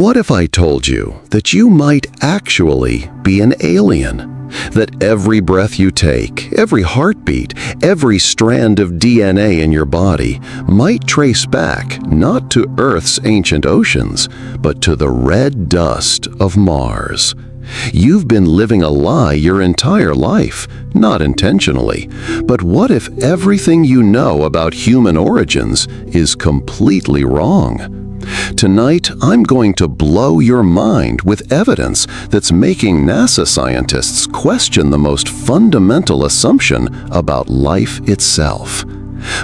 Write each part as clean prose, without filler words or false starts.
What if I told you that you might actually be an alien? That every breath you take, every heartbeat, every strand of DNA in your body might trace back not to Earth's ancient oceans, but to the red dust of Mars. You've been living a lie your entire life, not intentionally. But what if everything you know about human origins is completely wrong? Tonight, I'm going to blow your mind with evidence that's making NASA scientists question the most fundamental assumption about life itself.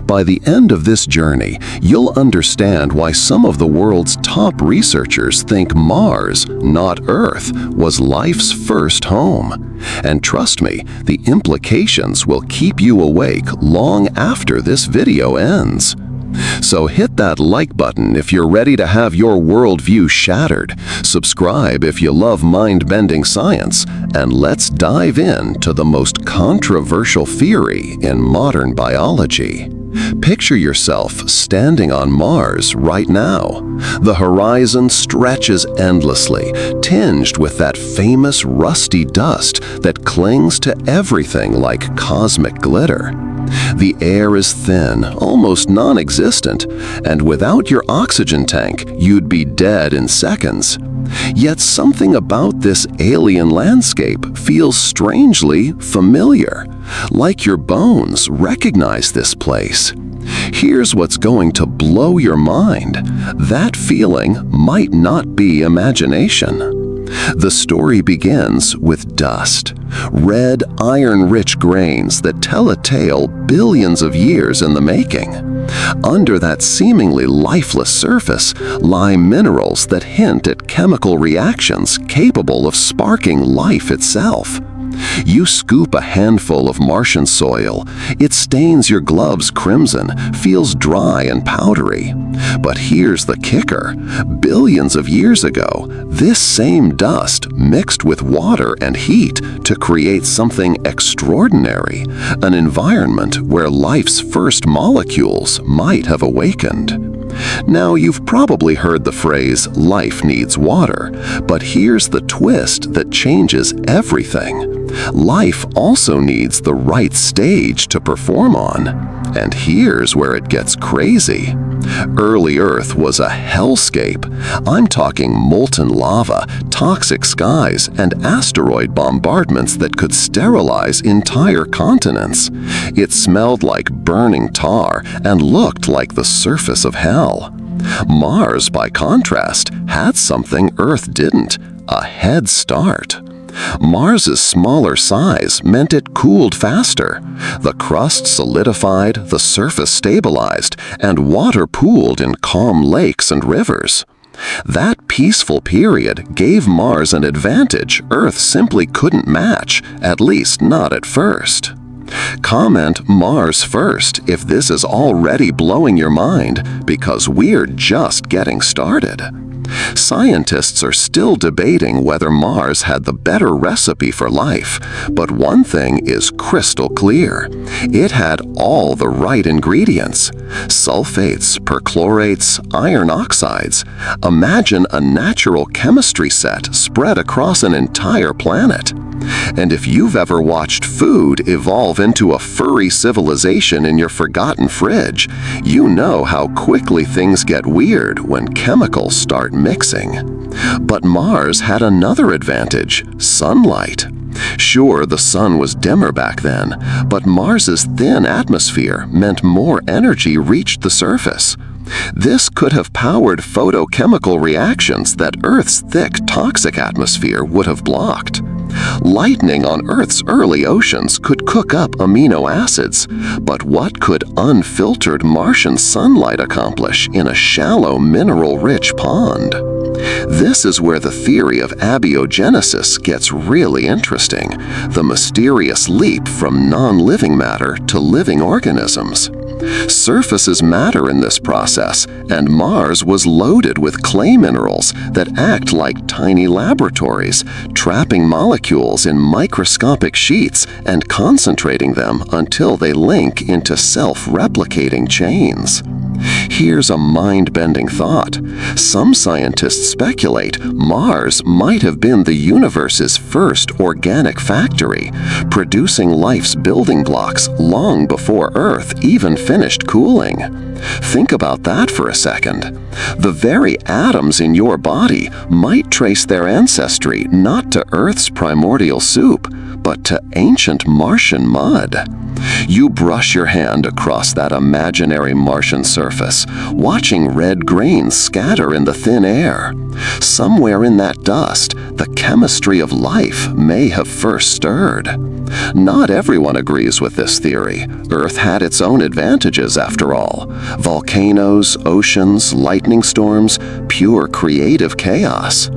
By the end of this journey, you'll understand why some of the world's top researchers think Mars, not Earth, was life's first home. And trust me, the implications will keep you awake long after this video ends. So hit that like button if you're ready to have your worldview shattered, subscribe if you love mind-bending science, and let's dive into the most controversial theory in modern biology. Picture yourself standing on Mars right now. The horizon stretches endlessly, tinged with that famous rusty dust that clings to everything like cosmic glitter. The air is thin, almost non-existent, and without your oxygen tank, you'd be dead in seconds. Yet something about this alien landscape feels strangely familiar, like your bones recognize this place. Here's what's going to blow your mind. That feeling might not be imagination. The story begins with dust, red, iron-rich grains that tell a tale billions of years in the making. Under that seemingly lifeless surface lie minerals that hint at chemical reactions capable of sparking life itself. You scoop a handful of Martian soil. It stains your gloves crimson, feels dry and powdery. But here's the kicker. Billions of years ago, this same dust mixed with water and heat to create something extraordinary, an environment where life's first molecules might have awakened. Now, you've probably heard the phrase, life needs water, but here's the twist that changes everything. Life also needs the right stage to perform on. And here's where it gets crazy. Early Earth was a hellscape. I'm talking molten lava, toxic skies, and asteroid bombardments that could sterilize entire continents. It smelled like burning tar and looked like the surface of hell. Mars, by contrast, had something Earth didn't: a head start. Mars's smaller size meant it cooled faster. The crust solidified, the surface stabilized, and water pooled in calm lakes and rivers. That peaceful period gave Mars an advantage Earth simply couldn't match, at least not at first. Comment Mars first if this is already blowing your mind, because we're just getting started. Scientists are still debating whether Mars had the better recipe for life, but one thing is crystal clear. It had all the right ingredients: sulfates, perchlorates, iron oxides. Imagine a natural chemistry set spread across an entire planet. And if you've ever watched food evolve into a furry civilization in your forgotten fridge, you know how quickly things get weird when chemicals start mixing. But Mars had another advantage: sunlight. Sure, the sun was dimmer back then, but Mars's thin atmosphere meant more energy reached the surface. This could have powered photochemical reactions that Earth's thick, toxic atmosphere would have blocked. Lightning on Earth's early oceans could cook up amino acids, but what could unfiltered Martian sunlight accomplish in a shallow, mineral-rich pond? This is where the theory of abiogenesis gets really interesting, the mysterious leap from non-living matter to living organisms. Surfaces matter in this process, and Mars was loaded with clay minerals that act like tiny laboratories, trapping molecules in microscopic sheets and concentrating them until they link into self-replicating chains. Here's a mind-bending thought. Some scientists speculate Mars might have been the universe's first organic factory, producing life's building blocks long before Earth even finished cooling. Think about that for a second. The very atoms in your body might trace their ancestry not to Earth's primordial soup, but to ancient Martian mud. You brush your hand across that imaginary Martian surface, watching red grains scatter in the thin air. Somewhere in that dust, the chemistry of life may have first stirred. Not everyone agrees with this theory. Earth had its own advantages, after all. Volcanoes, oceans, lightning storms, pure creative chaos.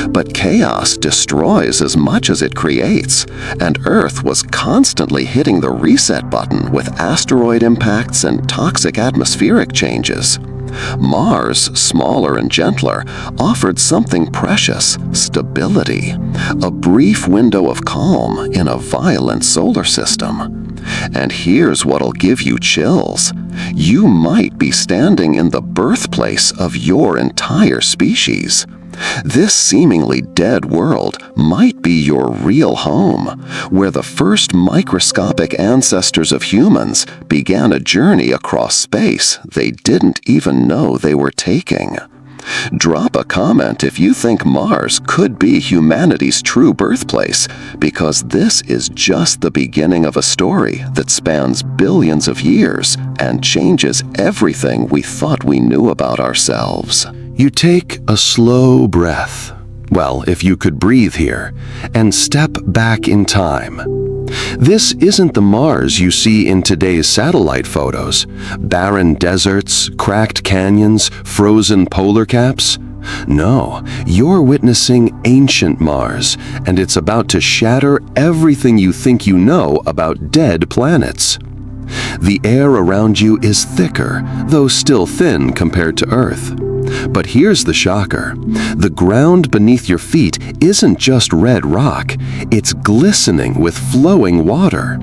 But chaos destroys as much as it creates, and Earth was constantly hitting the reset button with asteroid impacts and toxic atmospheric changes. Mars, smaller and gentler, offered something precious: stability, a brief window of calm in a violent solar system. And here's what'll give you chills. You might be standing in the birthplace of your entire species. This seemingly dead world might be your real home, where the first microscopic ancestors of humans began a journey across space they didn't even know they were taking. Drop a comment if you think Mars could be humanity's true birthplace, because this is just the beginning of a story that spans billions of years and changes everything we thought we knew about ourselves. You take a slow breath, well, if you could breathe here, and step back in time. This isn't the Mars you see in today's satellite photos: barren deserts, cracked canyons, frozen polar caps. No, you're witnessing ancient Mars, and it's about to shatter everything you think you know about dead planets. The air around you is thicker, though still thin compared to Earth. But here's the shocker. The ground beneath your feet isn't just red rock, it's glistening with flowing water.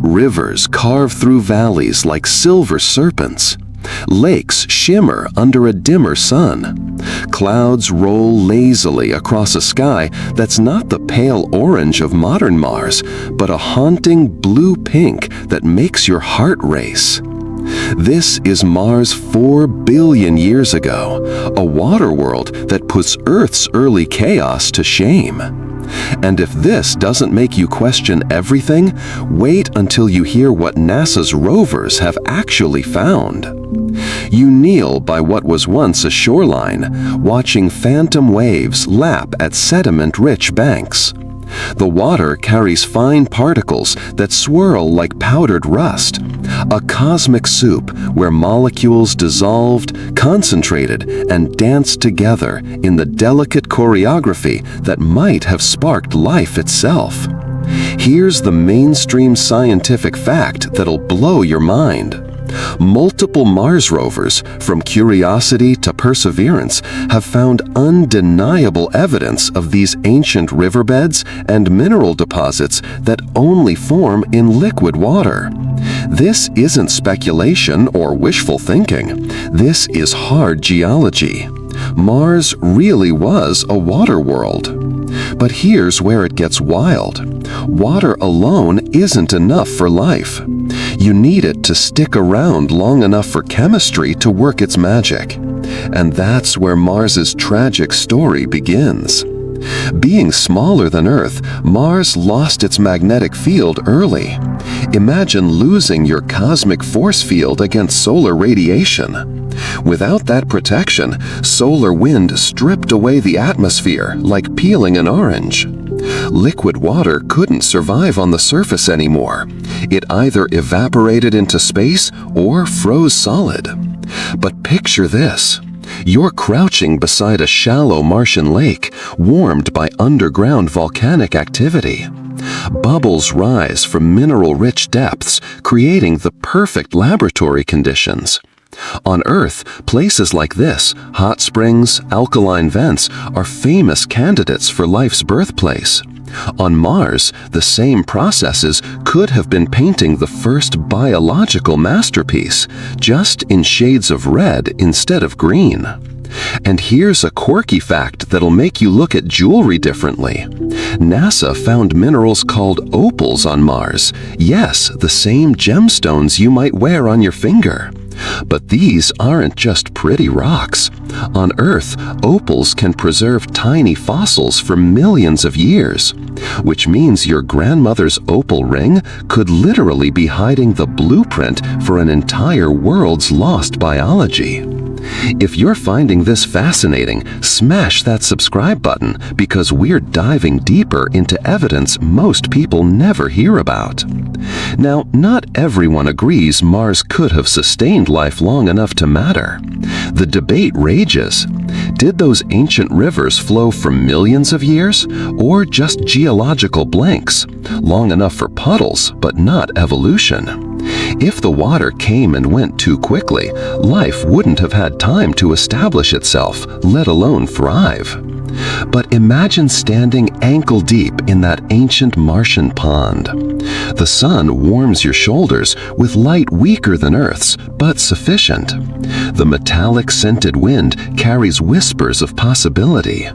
Rivers carve through valleys like silver serpents. Lakes shimmer under a dimmer sun. Clouds roll lazily across a sky that's not the pale orange of modern Mars, but a haunting blue-pink that makes your heart race. This is Mars 4 billion years ago, a water world that puts Earth's early chaos to shame. And if this doesn't make you question everything, wait until you hear what NASA's rovers have actually found. You kneel by what was once a shoreline, watching phantom waves lap at sediment-rich banks. The water carries fine particles that swirl like powdered rust, a cosmic soup where molecules dissolved, concentrated, and danced together in the delicate choreography that might have sparked life itself. Here's the mainstream scientific fact that'll blow your mind. Multiple Mars rovers, from Curiosity to Perseverance, have found undeniable evidence of these ancient riverbeds and mineral deposits that only form in liquid water. This isn't speculation or wishful thinking. This is hard geology. Mars really was a water world. But here's where it gets wild. Water alone isn't enough for life. You need it to stick around long enough for chemistry to work its magic. And that's where Mars's tragic story begins. Being smaller than Earth, Mars lost its magnetic field early. Imagine losing your cosmic force field against solar radiation. Without that protection, solar wind stripped away the atmosphere like peeling an orange. Liquid water couldn't survive on the surface anymore. It either evaporated into space or froze solid. But picture this. You're crouching beside a shallow Martian lake, warmed by underground volcanic activity. Bubbles rise from mineral-rich depths, creating the perfect laboratory conditions. On Earth, places like this, hot springs, alkaline vents, are famous candidates for life's birthplace. On Mars, the same processes could have been painting the first biological masterpiece, just in shades of red instead of green. And here's a quirky fact that'll make you look at jewelry differently. NASA found minerals called opals on Mars. Yes, the same gemstones you might wear on your finger. But these aren't just pretty rocks. On Earth, opals can preserve tiny fossils for millions of years, which means your grandmother's opal ring could literally be hiding the blueprint for an entire world's lost biology. If you're finding this fascinating, smash that subscribe button because we're diving deeper into evidence most people never hear about. Now, not everyone agrees Mars could have sustained life long enough to matter. The debate rages. Did those ancient rivers flow for millions of years, or just geological blanks, long enough for puddles but not evolution? If the water came and went too quickly, life wouldn't have had time to establish itself, let alone thrive. But imagine standing ankle-deep in that ancient Martian pond. The sun warms your shoulders with light weaker than Earth's, but sufficient. The metallic scented wind carries whispers of possibility.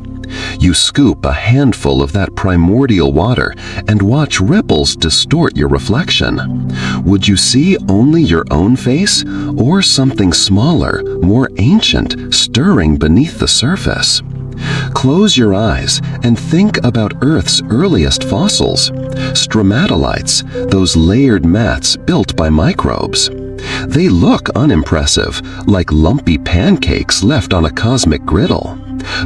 You scoop a handful of that primordial water and watch ripples distort your reflection. Would you see only your own face, or something smaller, more ancient, stirring beneath the surface? Close your eyes and think about Earth's earliest fossils, stromatolites, those layered mats built by microbes. They look unimpressive, like lumpy pancakes left on a cosmic griddle.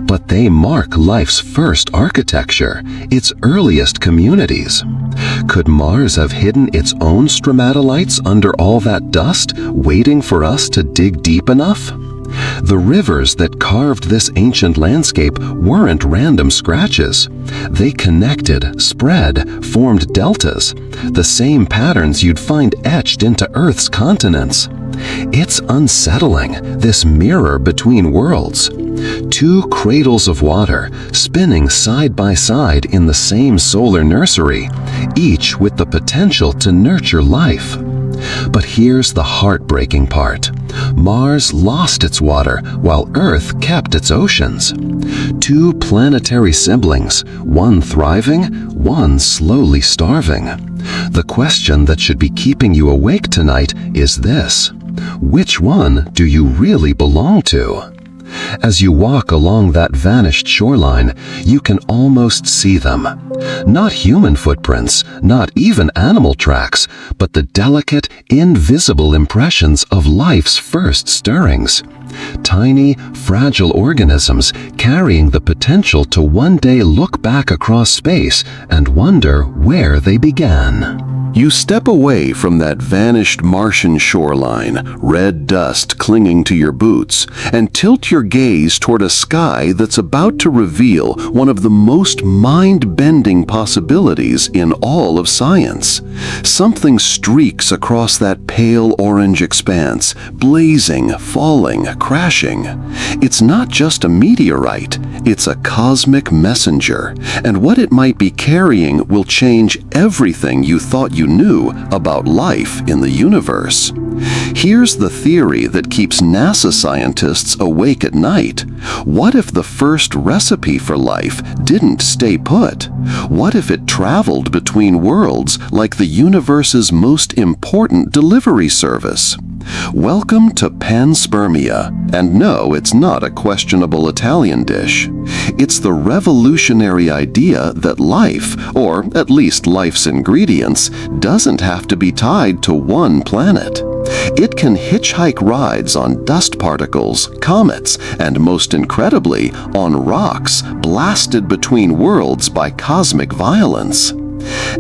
But they mark life's first architecture, its earliest communities. Could Mars have hidden its own stromatolites under all that dust, waiting for us to dig deep enough? The rivers that carved this ancient landscape weren't random scratches. They connected, spread, formed deltas, the same patterns you'd find etched into Earth's continents. It's unsettling, this mirror between worlds. Two cradles of water, spinning side by side in the same solar nursery, each with the potential to nurture life. But here's the heartbreaking part. Mars lost its water while Earth kept its oceans. Two planetary siblings, one thriving, one slowly starving. The question that should be keeping you awake tonight is this: which one do you really belong to? As you walk along that vanished shoreline, you can almost see them. Not human footprints, not even animal tracks, but the delicate, invisible impressions of life's first stirrings. Tiny, fragile organisms carrying the potential to one day look back across space and wonder where they began. You step away from that vanished Martian shoreline, red dust clinging to your boots, and tilt your gaze toward a sky that's about to reveal one of the most mind-bending possibilities in all of science. Something streaks across that pale orange expanse, blazing, falling, crashing. It's not just a meteorite, it's a cosmic messenger, and what it might be carrying will change everything you thought you knew about life in the universe. Here's the theory that keeps NASA scientists awake at night. What if the first recipe for life didn't stay put? What if it traveled between worlds like the universe's most important delivery service? Welcome to panspermia, and no, it's not a questionable Italian dish. It's the revolutionary idea that life, or at least life's ingredients, doesn't have to be tied to one planet. It can hitchhike rides on dust particles, comets, and most incredibly, on rocks blasted between worlds by cosmic violence.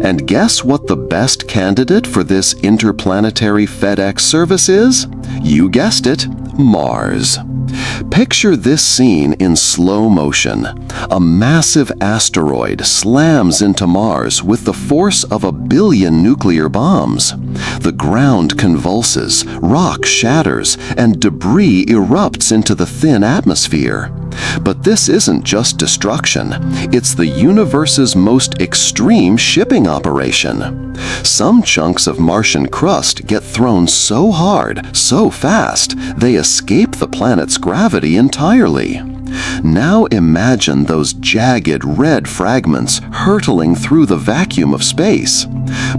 And guess what the best candidate for this interplanetary FedEx service is? You guessed it, Mars. Picture this scene in slow motion. A massive asteroid slams into Mars with the force of 1 billion nuclear bombs. The ground convulses, rock shatters, and debris erupts into the thin atmosphere. But this isn't just destruction. It's the universe's most extreme shipping operation. Some chunks of Martian crust get thrown so hard, so fast, they escape the planet's gravity entirely. Now imagine those jagged red fragments hurtling through the vacuum of space.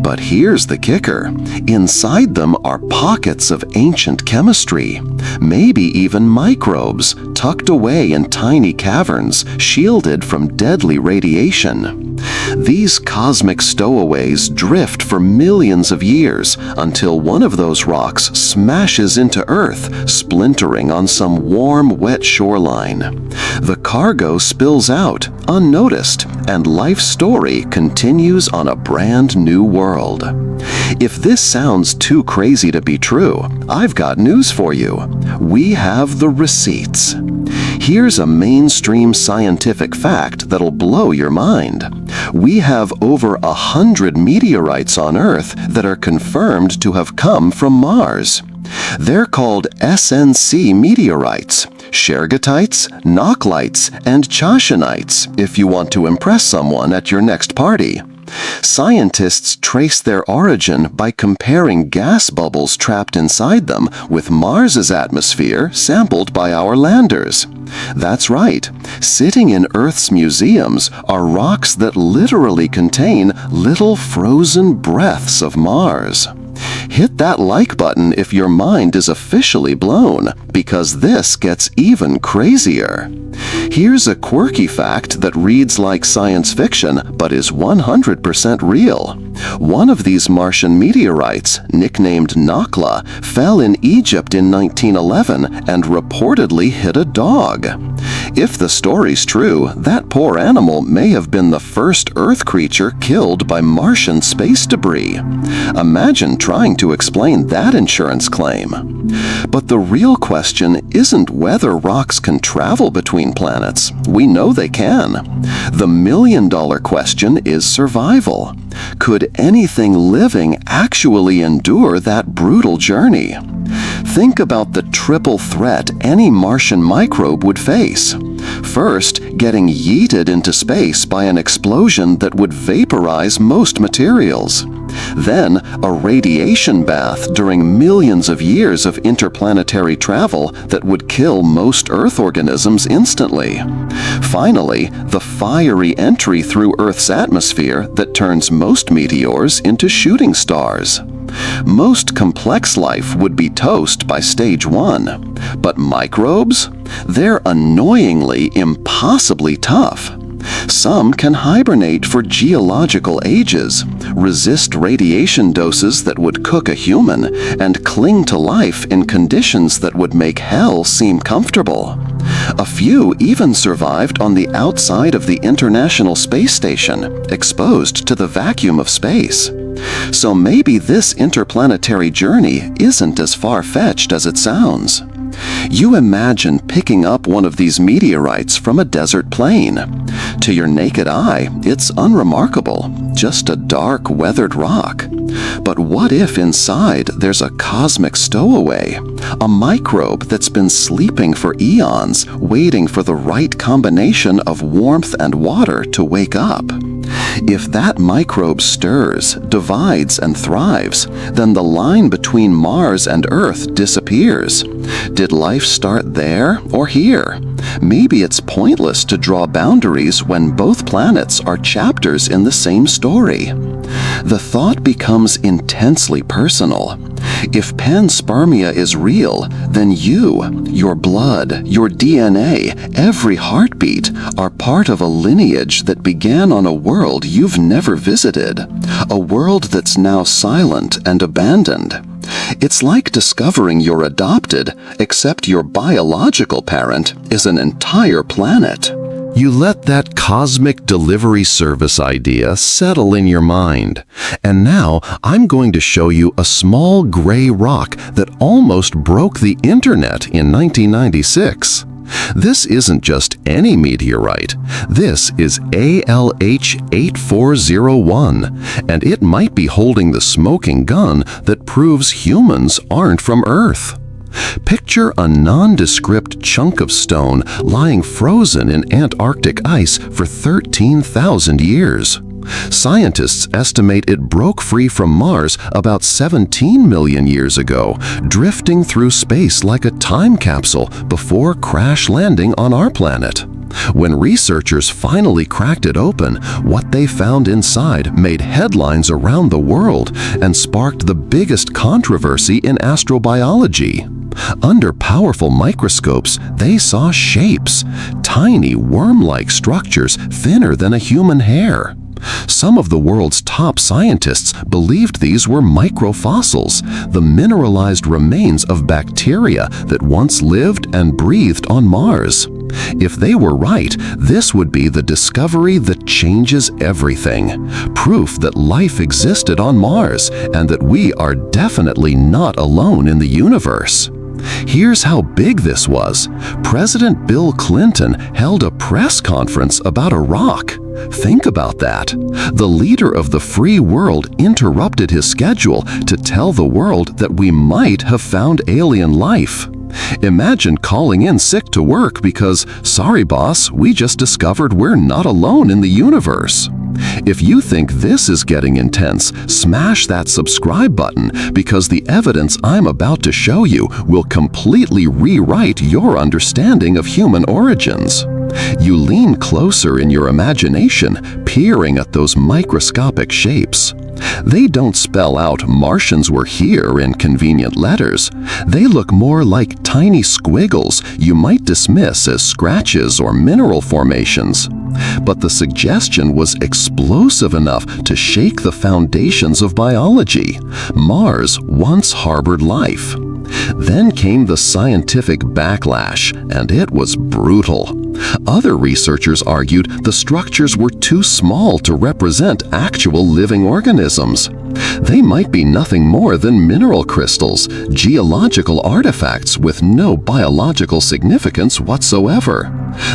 But here's the kicker. Inside them are pockets of ancient chemistry, maybe even microbes, tucked away in tiny caverns, shielded from deadly radiation. These cosmic stowaways drift for millions of years until one of those rocks smashes into Earth, splintering on some warm, wet shoreline. The cargo spills out, unnoticed, and life's story continues on a brand new world. If this sounds too crazy to be true, I've got news for you. We have the receipts. Here's a mainstream scientific fact that'll blow your mind. We have over 100 meteorites on Earth that are confirmed to have come from Mars. They're called SNC meteorites, shergottites, knocklites, and chashenites, if you want to impress someone at your next party. Scientists trace their origin by comparing gas bubbles trapped inside them with Mars's atmosphere sampled by our landers. That's right. Sitting in Earth's museums are rocks that literally contain little frozen breaths of Mars. Hit that like button if your mind is officially blown, because this gets even crazier. Here's a quirky fact that reads like science fiction but is 100% real. One of these Martian meteorites, nicknamed Nakhla, fell in Egypt in 1911 and reportedly hit a dog. If the story's true, that poor animal may have been the first Earth creature killed by Martian space debris. Imagine trying to explain that insurance claim. But the real question isn't whether rocks can travel between planets. We know they can. The million-dollar question is survival. Could anything living actually endure that brutal journey? Think about the triple threat any Martian microbe would face. First, getting yeeted into space by an explosion that would vaporize most materials. Then, a radiation bath during millions of years of interplanetary travel that would kill most Earth organisms instantly. Finally, the fiery entry through Earth's atmosphere that turns most meteors into shooting stars. Most complex life would be toast by stage 1. But microbes? They're annoyingly, impossibly tough. Some can hibernate for geological ages, resist radiation doses that would cook a human, and cling to life in conditions that would make hell seem comfortable. A few even survived on the outside of the International Space Station, exposed to the vacuum of space. So maybe this interplanetary journey isn't as far-fetched as it sounds. You imagine picking up one of these meteorites from a desert plain. To your naked eye, it's unremarkable, just a dark, weathered rock. But what if inside there's a cosmic stowaway, a microbe that's been sleeping for eons, waiting for the right combination of warmth and water to wake up? If that microbe stirs, divides, and thrives, then the line between Mars and Earth disappears. Did life start there or here? Maybe it's pointless to draw boundaries when both planets are chapters in the same story. The thought becomes intensely personal. If panspermia is real, then you, your blood, your DNA, every heartbeat are part of a lineage that began on a world you've never visited, a world that's now silent and abandoned. It's like discovering you're adopted, except your biological parent is an entire planet. You let that cosmic delivery service idea settle in your mind. And now I'm going to show you a small gray rock that almost broke the internet in 1996. This isn't just any meteorite. This is ALH 8401, and it might be holding the smoking gun that proves humans aren't from Earth. Picture a nondescript chunk of stone lying frozen in Antarctic ice for 13,000 years. Scientists estimate it broke free from Mars about 17 million years ago, drifting through space like a time capsule before crash landing on our planet. When researchers finally cracked it open, what they found inside made headlines around the world and sparked the biggest controversy in astrobiology. Under powerful microscopes, they saw shapes, tiny worm-like structures thinner than a human hair. Some of the world's top scientists believed these were microfossils, the mineralized remains of bacteria that once lived and breathed on Mars. If they were right, this would be the discovery that changes everything. Proof that life existed on Mars and that we are definitely not alone in the universe. Here's how big this was. President Bill Clinton held a press conference about a rock. Think about that. The leader of the free world interrupted his schedule to tell the world that we might have found alien life. Imagine calling in sick to work because, sorry boss, we just discovered we're not alone in the universe. If you think this is getting intense, smash that subscribe button because the evidence I'm about to show you will completely rewrite your understanding of human origins. You lean closer in your imagination, peering at those microscopic shapes. They don't spell out "Martians were here" in convenient letters. They look more like tiny squiggles you might dismiss as scratches or mineral formations. But the suggestion was explosive enough to shake the foundations of biology. Mars once harbored life. Then came the scientific backlash, and it was brutal. Other researchers argued the structures were too small to represent actual living organisms. They might be nothing more than mineral crystals, geological artifacts with no biological significance whatsoever.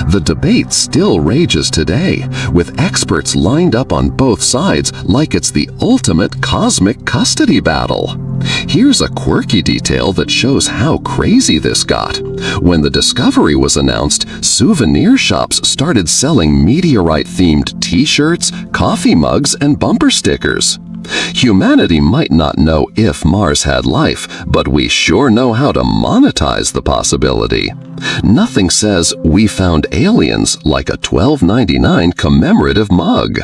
The debate still rages today, with experts lined up on both sides like it's the ultimate cosmic custody battle. Here's a quirky detail that shows how crazy this got. When the discovery was announced, souvenir shops started selling meteorite-themed t-shirts, coffee mugs, and bumper stickers. Humanity might not know if Mars had life, but we sure know how to monetize the possibility. Nothing says "we found aliens" like a $12.99 commemorative mug.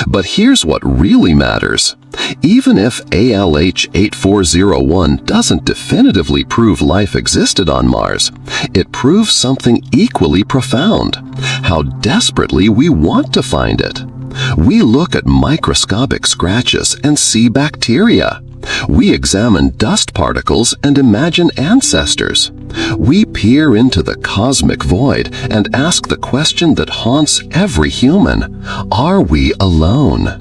But here's what really matters. Even if ALH 8401 doesn't definitively prove life existed on Mars, it proves something equally profound: how desperately we want to find it. We look at microscopic scratches and see bacteria. We examine dust particles and imagine ancestors. We peer into the cosmic void and ask the question that haunts every human: are we alone?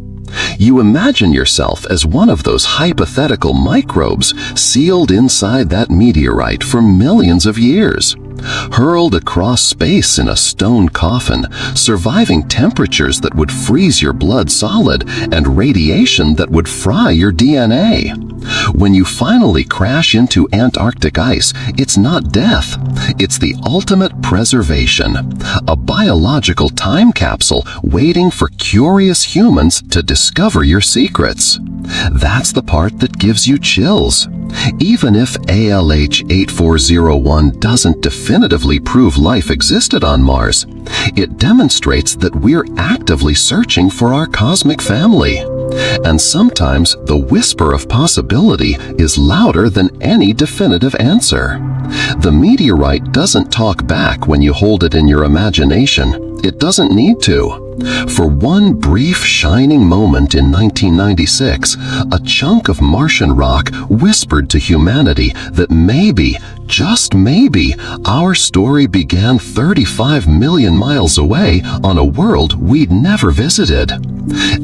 You imagine yourself as one of those hypothetical microbes sealed inside that meteorite for millions of years, hurled across space in a stone coffin, surviving temperatures that would freeze your blood solid and radiation that would fry your DNA. When you finally crash into Antarctic ice, it's not death, it's the ultimate preservation, a biological time capsule waiting for curious humans to discover your secrets. That's the part that gives you chills. Even if ALH 8401 doesn't definitively prove life existed on Mars, it demonstrates that we're actively searching for our cosmic family. And sometimes the whisper of possibility is louder than any definitive answer. The meteorite doesn't talk back when you hold it in your imagination. It doesn't need to. For one brief shining moment in 1996, a chunk of Martian rock whispered to humanity that maybe, just maybe, our story began 35 million miles away on a world we'd never visited.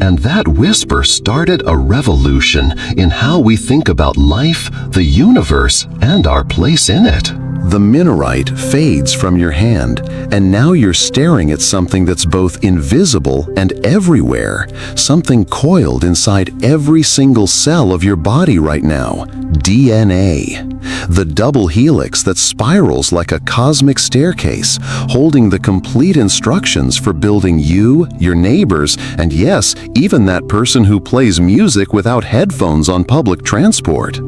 And that whisper started a revolution in how we think about life, the universe, and our place in it. The mineorite fades from your hand, and now you're staring at something that's both invisible and everywhere, something coiled inside every single cell of your body right now, DNA, the double helix that spirals like a cosmic staircase, holding the complete instructions for building you, your neighbors, and yes, even that person who plays music without headphones on public transport.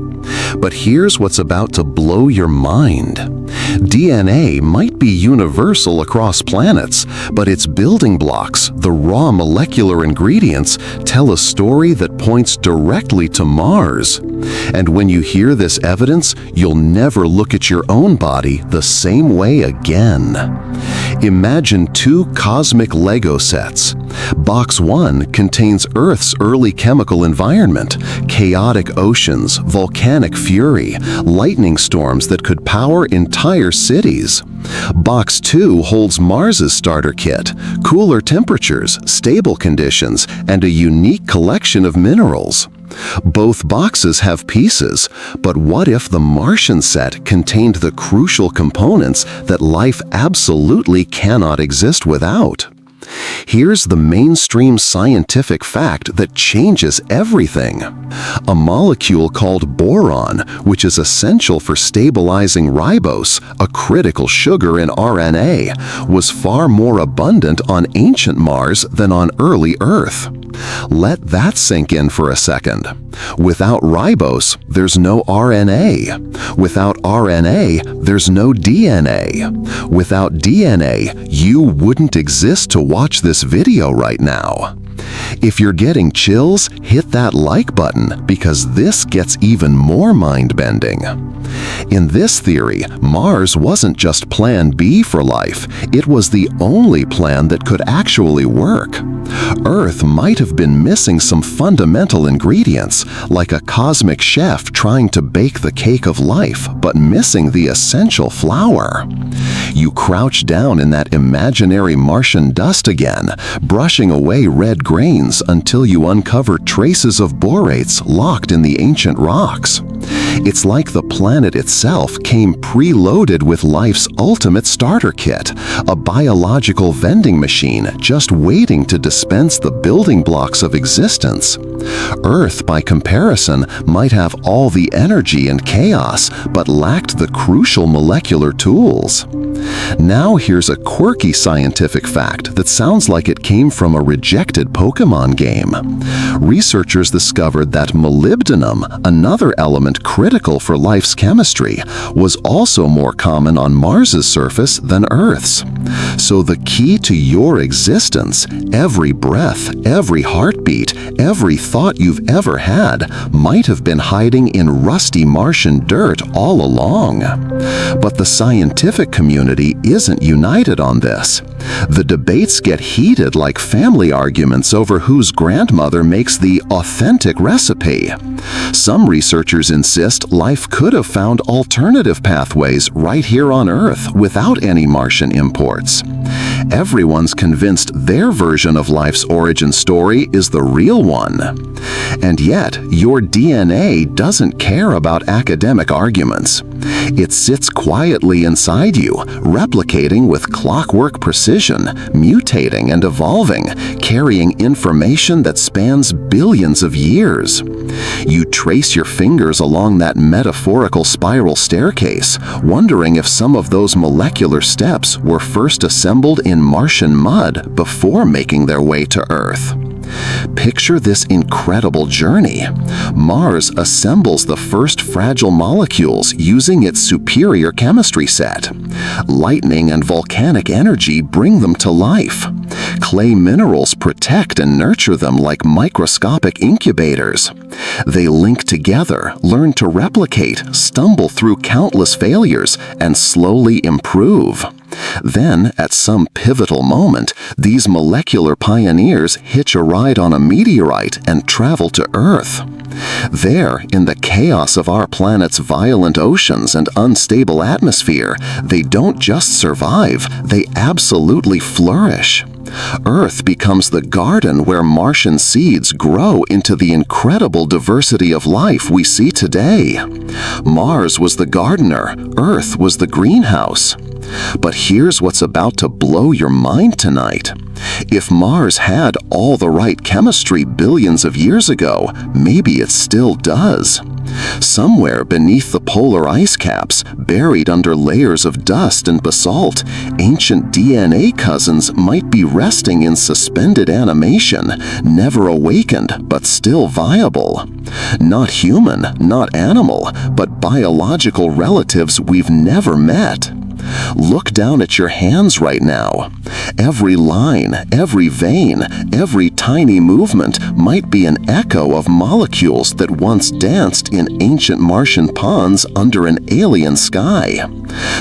But here's what's about to blow your mind. DNA might be universal across planets, but its building blocks, the raw molecular ingredients, tell a story that points directly to Mars. And when you hear this evidence, you'll never look at your own body the same way again. Imagine two cosmic Lego sets. Box 1 contains Earth's early chemical environment, chaotic oceans, volcanic fury, lightning storms that could power entire cities. Box 2 holds Mars's starter kit, cooler temperatures, stable conditions, and a unique collection of minerals. Both boxes have pieces, but what if the Martian set contained the crucial components that life absolutely cannot exist without? Here's the mainstream scientific fact that changes everything. A molecule called boron, which is essential for stabilizing ribose, a critical sugar in RNA, was far more abundant on ancient Mars than on early Earth. Let that sink in for a second. Without ribose, there's no RNA. Without RNA, there's no DNA. Without DNA, you wouldn't exist to watch this video right now. If you're getting chills, hit that like button because this gets even more mind-bending. In this theory, Mars wasn't just plan B for life, it was the only plan that could actually work. Earth might have been missing some fundamental ingredients, like a cosmic chef trying to bake the cake of life, but missing the essential flour. You crouch down in that imaginary Martian dust again, brushing away red grains until you uncover traces of borates locked in the ancient rocks. It's like the planet itself came preloaded with life's ultimate starter kit, a biological vending machine just waiting to dispense the building blocks of existence. Earth, by comparison, might have all the energy and chaos, but lacked the crucial molecular tools. Now here's a quirky scientific fact that sounds like it came from a rejected Pokemon game. Researchers discovered that molybdenum, another element critical for life's chemistry, was also more common on Mars's surface than Earth's. So the key to your existence, every breath, every heartbeat, every thought you've ever had, might have been hiding in rusty Martian dirt all along. But the scientific community isn't united on this. The debates get heated like family arguments over whose grandmother makes the authentic recipe. Some researchers insist life could have found alternative pathways right here on Earth without any Martian imports. Everyone's convinced their version of life's origin story is the real one. And yet, your DNA doesn't care about academic arguments. It sits quietly inside you, replicating with clockwork precision, mutating and evolving, carrying information that spans billions of years. You trace your fingers along that metaphorical spiral staircase, wondering if some of those molecular steps were first assembled in Martian mud before making their way to Earth. Picture this incredible journey. Mars assembles the first fragile molecules using its superior chemistry set. Lightning and volcanic energy bring them to life. Clay minerals protect and nurture them like microscopic incubators. They link together, learn to replicate, stumble through countless failures, and slowly improve. Then, at some pivotal moment, these molecular pioneers hitch a ride on a meteorite and travel to Earth. There, in the chaos of our planet's violent oceans and unstable atmosphere, they don't just survive, they absolutely flourish. Earth becomes the garden where Martian seeds grow into the incredible diversity of life we see today. Mars was the gardener, Earth was the greenhouse. But here's what's about to blow your mind tonight. If Mars had all the right chemistry billions of years ago, maybe it still does. Somewhere beneath the polar ice caps, buried under layers of dust and basalt, ancient DNA cousins might be resting in suspended animation, never awakened but still viable. Not human, not animal, but biological relatives we've never met. Look down at your hands right now. Every line, every vein, every tiny movement might be an echo of molecules that once danced in ancient Martian ponds under an alien sky.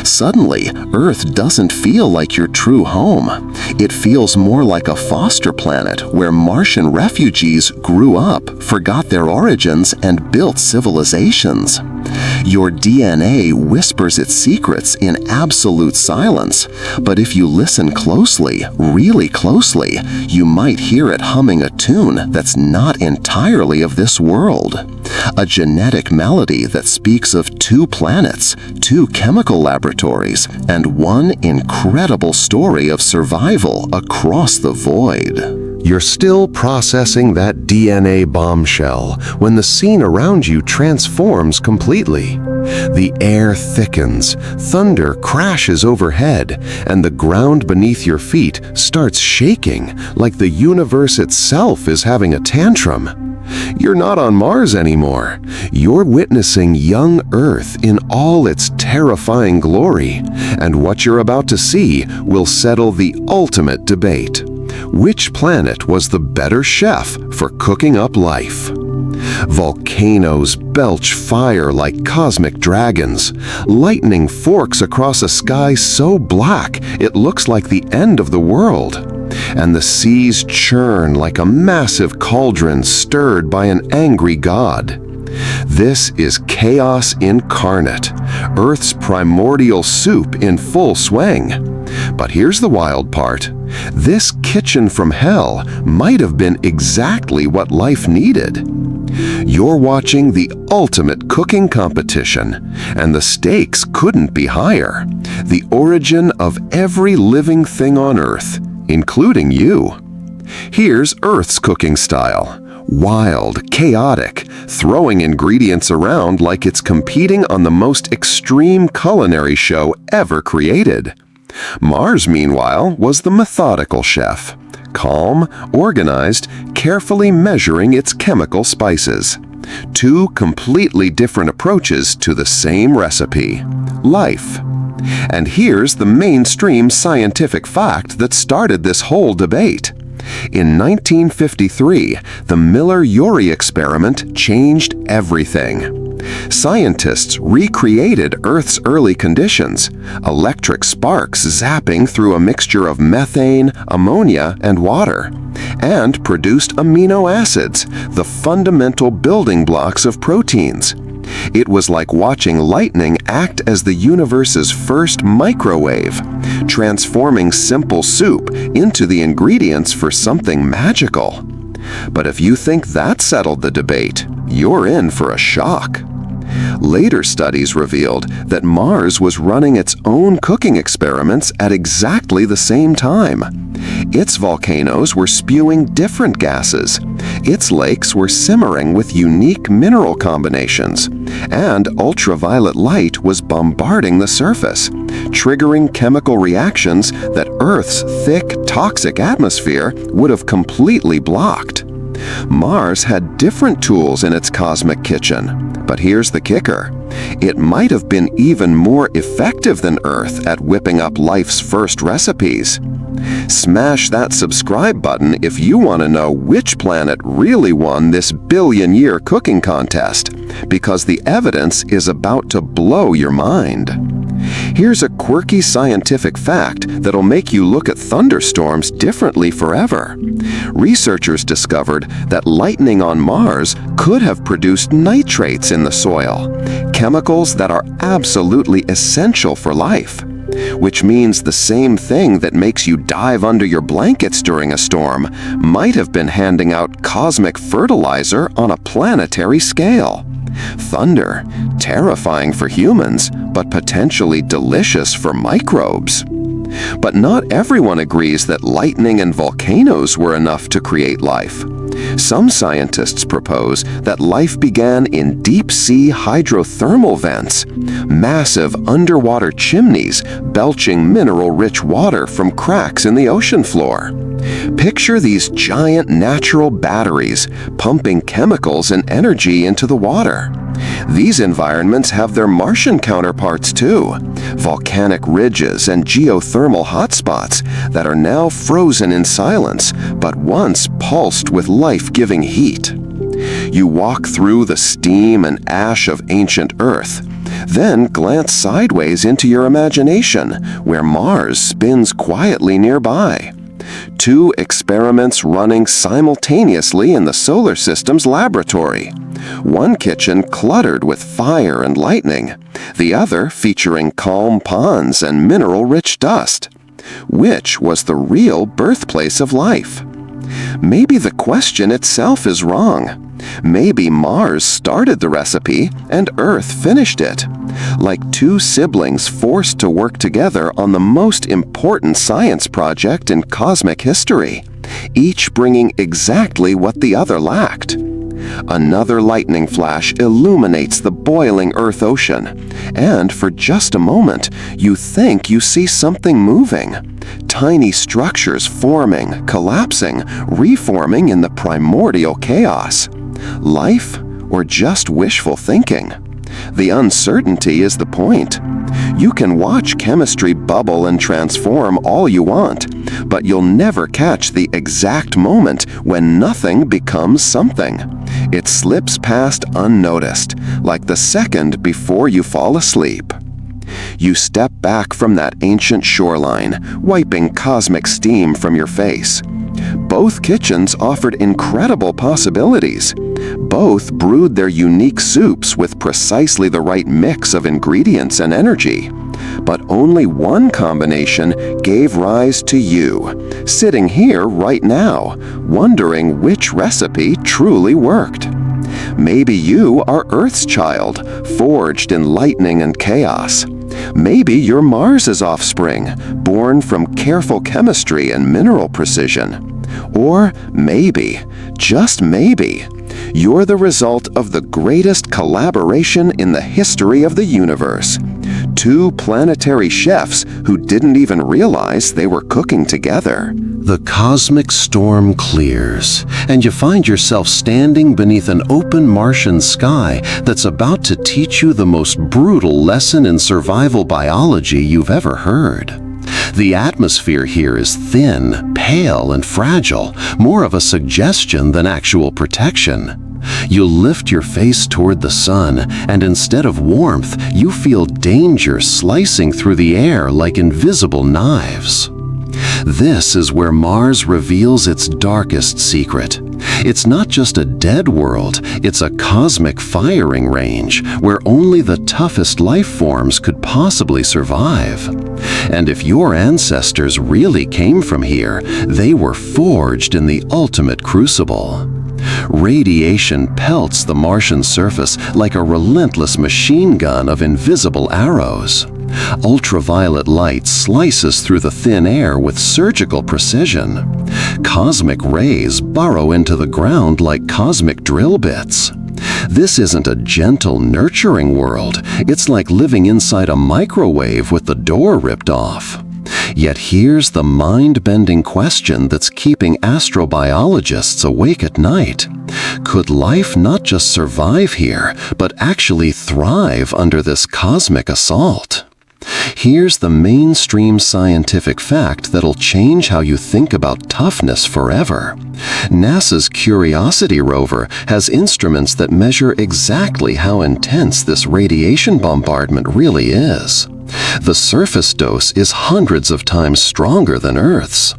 Suddenly, Earth doesn't feel like your true home. It feels more like a foster planet where Martian refugees grew up, forgot their origins, and built civilizations. Your DNA whispers its secrets in absolute silence, but if you listen closely, really closely, you might hear it humming a tune that's not entirely of this world. A genetic melody that speaks of 2 planets, 2 chemical laboratories, and one incredible story of survival across the void. You're still processing that DNA bombshell when the scene around you transforms completely. The air thickens, thunder crashes overhead, and the ground beneath your feet starts shaking like the universe itself is having a tantrum. You're not on Mars anymore. You're witnessing young Earth in all its terrifying glory, and what you're about to see will settle the ultimate debate. Which planet was the better chef for cooking up life? Volcanoes belch fire like cosmic dragons. Lightning forks across a sky so black it looks like the end of the world. And the seas churn like a massive cauldron stirred by an angry god. This is chaos incarnate, Earth's primordial soup in full swing. But here's the wild part. This kitchen from hell might have been exactly what life needed. You're watching the ultimate cooking competition, and the stakes couldn't be higher. The origin of every living thing on Earth, including you. Here's Earth's cooking style. Wild, chaotic, throwing ingredients around like it's competing on the most extreme culinary show ever created. Mars, meanwhile, was the methodical chef, calm, organized, carefully measuring its chemical spices. 2 completely different approaches to the same recipe: life. And here's the mainstream scientific fact that started this whole debate. In 1953, the Miller-Urey experiment changed everything. Scientists recreated Earth's early conditions, electric sparks zapping through a mixture of methane, ammonia, and water, and produced amino acids, the fundamental building blocks of proteins. It was like watching lightning act as the universe's first microwave, transforming simple soup into the ingredients for something magical. But if you think that settled the debate, you're in for a shock. Later studies revealed that Mars was running its own cooking experiments at exactly the same time. Its volcanoes were spewing different gases. Its lakes were simmering with unique mineral combinations. And ultraviolet light was bombarding the surface, triggering chemical reactions that Earth's thick, toxic atmosphere would have completely blocked. Mars had different tools in its cosmic kitchen, but here's the kicker. It might have been even more effective than Earth at whipping up life's first recipes. Smash that subscribe button if you want to know which planet really won this billion-year cooking contest, because the evidence is about to blow your mind. Here's a quirky scientific fact that'll make you look at thunderstorms differently forever. Researchers discovered that lightning on Mars could have produced nitrates in the soil, chemicals that are absolutely essential for life. Which means the same thing that makes you dive under your blankets during a storm might have been handing out cosmic fertilizer on a planetary scale. Thunder, terrifying for humans, but potentially delicious for microbes. But not everyone agrees that lightning and volcanoes were enough to create life. Some scientists propose that life began in deep-sea hydrothermal vents, massive underwater chimneys belching mineral-rich water from cracks in the ocean floor. Picture these giant natural batteries pumping chemicals and energy into the water. These environments have their Martian counterparts too, volcanic ridges and geothermal hotspots that are now frozen in silence, but once pulsed with life-giving heat. You walk through the steam and ash of ancient Earth, then glance sideways into your imagination, where Mars spins quietly nearby. Two experiments running simultaneously in the solar system's laboratory. One kitchen cluttered with fire and lightning, the other featuring calm ponds and mineral-rich dust. Which was the real birthplace of life? Maybe the question itself is wrong. Maybe Mars started the recipe and Earth finished it, like two siblings forced to work together on the most important science project in cosmic history, each bringing exactly what the other lacked. Another lightning flash illuminates the boiling Earth ocean, and for just a moment, you think you see something moving. Tiny structures forming, collapsing, reforming in the primordial chaos. Life or just wishful thinking? The uncertainty is the point. You can watch chemistry bubble and transform all you want, but you'll never catch the exact moment when nothing becomes something. It slips past unnoticed, like the second before you fall asleep. You step back from that ancient shoreline, wiping cosmic steam from your face. Both kitchens offered incredible possibilities. Both brewed their unique soups with precisely the right mix of ingredients and energy. But only one combination gave rise to you, sitting here right now, wondering which recipe truly worked. Maybe you are Earth's child, forged in lightning and chaos. Maybe you're Mars's offspring, born from careful chemistry and mineral precision. Or maybe, just maybe, you're the result of the greatest collaboration in the history of the universe. Two planetary chefs who didn't even realize they were cooking together. The cosmic storm clears, and you find yourself standing beneath an open Martian sky that's about to teach you the most brutal lesson in survival biology you've ever heard. The atmosphere here is thin, pale, and fragile, more of a suggestion than actual protection. You lift your face toward the sun, and instead of warmth, you feel danger slicing through the air like invisible knives. This is where Mars reveals its darkest secret. It's not just a dead world, it's a cosmic firing range where only the toughest life forms could possibly survive. And if your ancestors really came from here, they were forged in the ultimate crucible. Radiation pelts the Martian surface like a relentless machine gun of invisible arrows. Ultraviolet light slices through the thin air with surgical precision. Cosmic rays burrow into the ground like cosmic drill bits. This isn't a gentle, nurturing world. It's like living inside a microwave with the door ripped off. Yet here's the mind-bending question that's keeping astrobiologists awake at night. Could life not just survive here, but actually thrive under this cosmic assault? Here's the mainstream scientific fact that'll change how you think about toughness forever. NASA's Curiosity rover has instruments that measure exactly how intense this radiation bombardment really is. The surface dose is hundreds of times stronger than Earth's.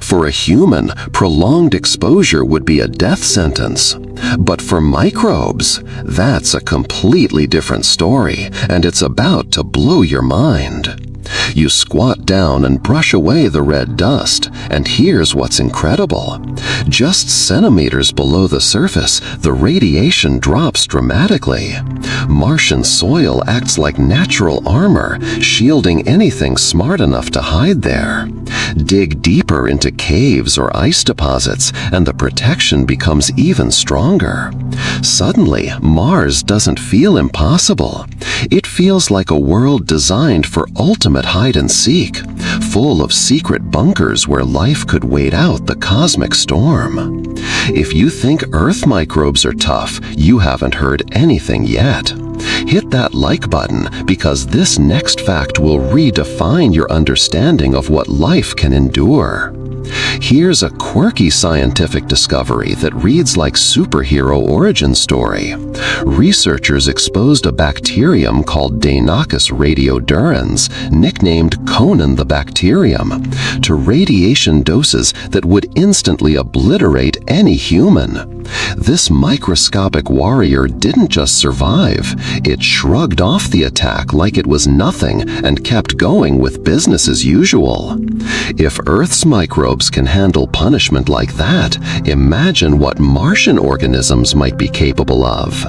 For a human, prolonged exposure would be a death sentence. But for microbes, that's a completely different story, and it's about to blow your mind. You squat down and brush away the red dust, and here's what's incredible. Just centimeters below the surface, the radiation drops dramatically. Martian soil acts like natural armor, shielding anything smart enough to hide there. Dig deeper into caves or ice deposits, and the protection becomes even stronger. Suddenly, Mars doesn't feel impossible. It feels like a world designed for ultimate hide-and-seek, full of secret bunkers where life could wait out the cosmic storm. If you think Earth microbes are tough, you haven't heard anything yet. Hit that like button because this next fact will redefine your understanding of what life can endure. Here's a quirky scientific discovery that reads like superhero origin story. Researchers exposed a bacterium called Deinococcus radiodurans, nicknamed Conan the bacterium, to radiation doses that would instantly obliterate any human. This microscopic warrior didn't just survive, it shrugged off the attack like it was nothing and kept going with business as usual. If Earth's microbes can handle punishment like that, imagine what Martian organisms might be capable of.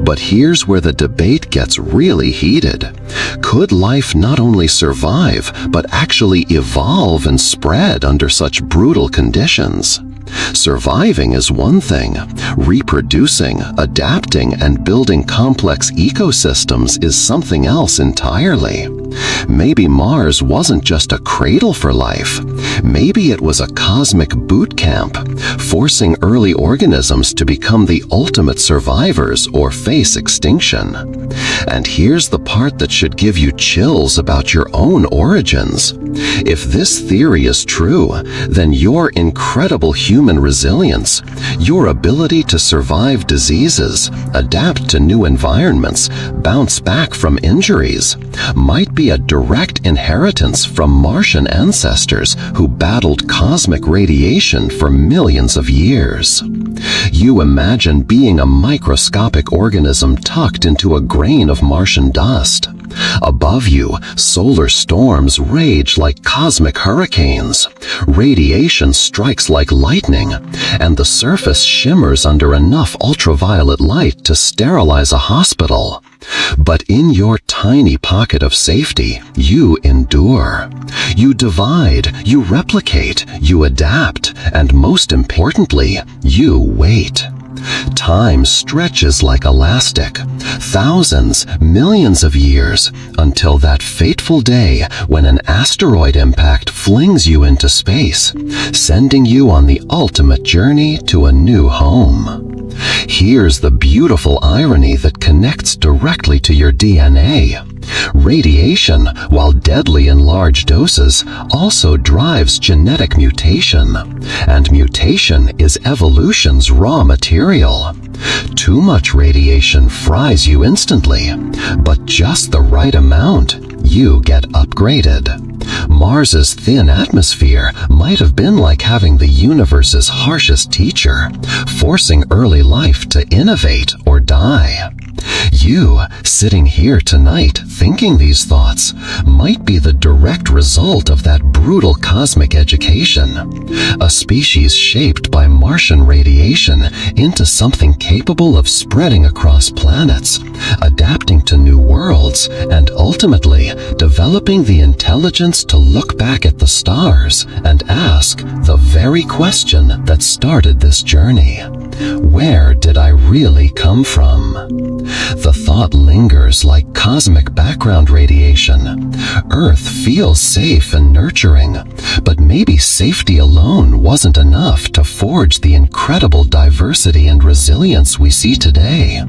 But here's where the debate gets really heated. Could life not only survive, but actually evolve and spread under such brutal conditions? Surviving is one thing. Reproducing, adapting, and building complex ecosystems is something else entirely. Maybe Mars wasn't just a cradle for life. Maybe it was a cosmic boot camp, forcing early organisms to become the ultimate survivors or face extinction. And here's the part that should give you chills about your own origins. If this theory is true, then your incredible human resilience, your ability to survive diseases, adapt to new environments, bounce back from injuries, might be a direct inheritance from Martian ancestors who battled cosmic radiation for millions of years. You imagine being a microscopic organism tucked into a grain of Martian dust. Above you, solar storms rage like cosmic hurricanes. Radiation strikes like lightning, and the surface shimmers under enough ultraviolet light to sterilize a hospital. But in your tiny pocket of safety, you endure. You divide, you replicate, you adapt, and most importantly, you wait. Time stretches like elastic, thousands, millions of years, until that fateful day when an asteroid impact flings you into space, sending you on the ultimate journey to a new home. Here's the beautiful irony that connects directly to your DNA. Radiation, while deadly in large doses, also drives genetic mutation, and mutation is evolution's raw material. Too much radiation fries you instantly, but just the right amount, you get upgraded. Mars's thin atmosphere might have been like having the universe's harshest teacher, forcing early life to innovate or die. You, sitting here tonight thinking these thoughts, might be the direct result of that brutal cosmic education. A species shaped by Martian radiation into something capable of spreading across planets, adapting to new worlds, and ultimately developing the intelligence to look back at the stars and ask the very question that started this journey. Where did I really come from? The thought lingers like cosmic background radiation. Earth feels safe and nurturing, but maybe safety alone wasn't enough to forge the incredible diversity and resilience we see today.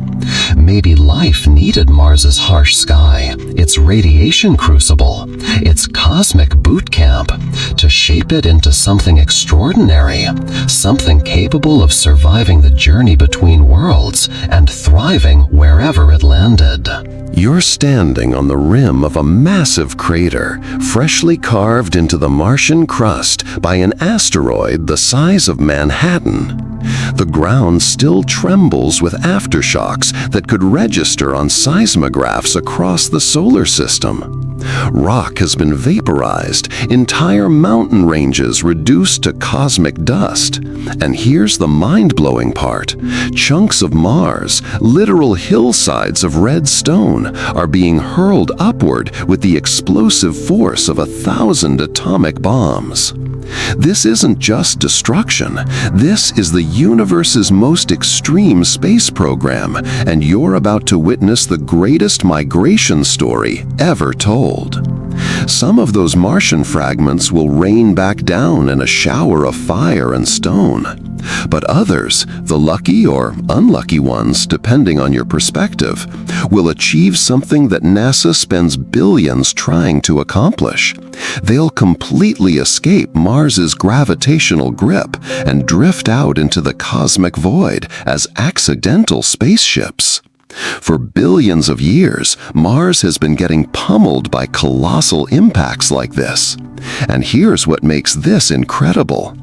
Maybe life needed Mars's harsh sky, its radiation crucible, its cosmic boot camp, to shape it into something extraordinary, something capable of surviving the journey between worlds and thriving wherever it landed. You're standing on the rim of a massive crater, freshly carved into the Martian crust by an asteroid the size of Manhattan. The ground still trembles with aftershocks that could register on seismographs across the solar system. Rock has been vaporized, entire mountain ranges reduced to cosmic dust. And here's the mind-blowing part. Chunks of Mars, literal hillsides of red stone, are being hurled upward with the explosive force of 1,000 atomic bombs. This isn't just destruction. This is the universe's most extreme space program, and you're about to witness the greatest migration story ever told. Some of those Martian fragments will rain back down in a shower of fire and stone. But others, the lucky or unlucky ones, depending on your perspective, will achieve something that NASA spends billions trying to accomplish. They'll completely escape Mars's gravitational grip and drift out into the cosmic void as accidental spaceships. For billions of years, Mars has been getting pummeled by colossal impacts like this. And here's what makes this incredible.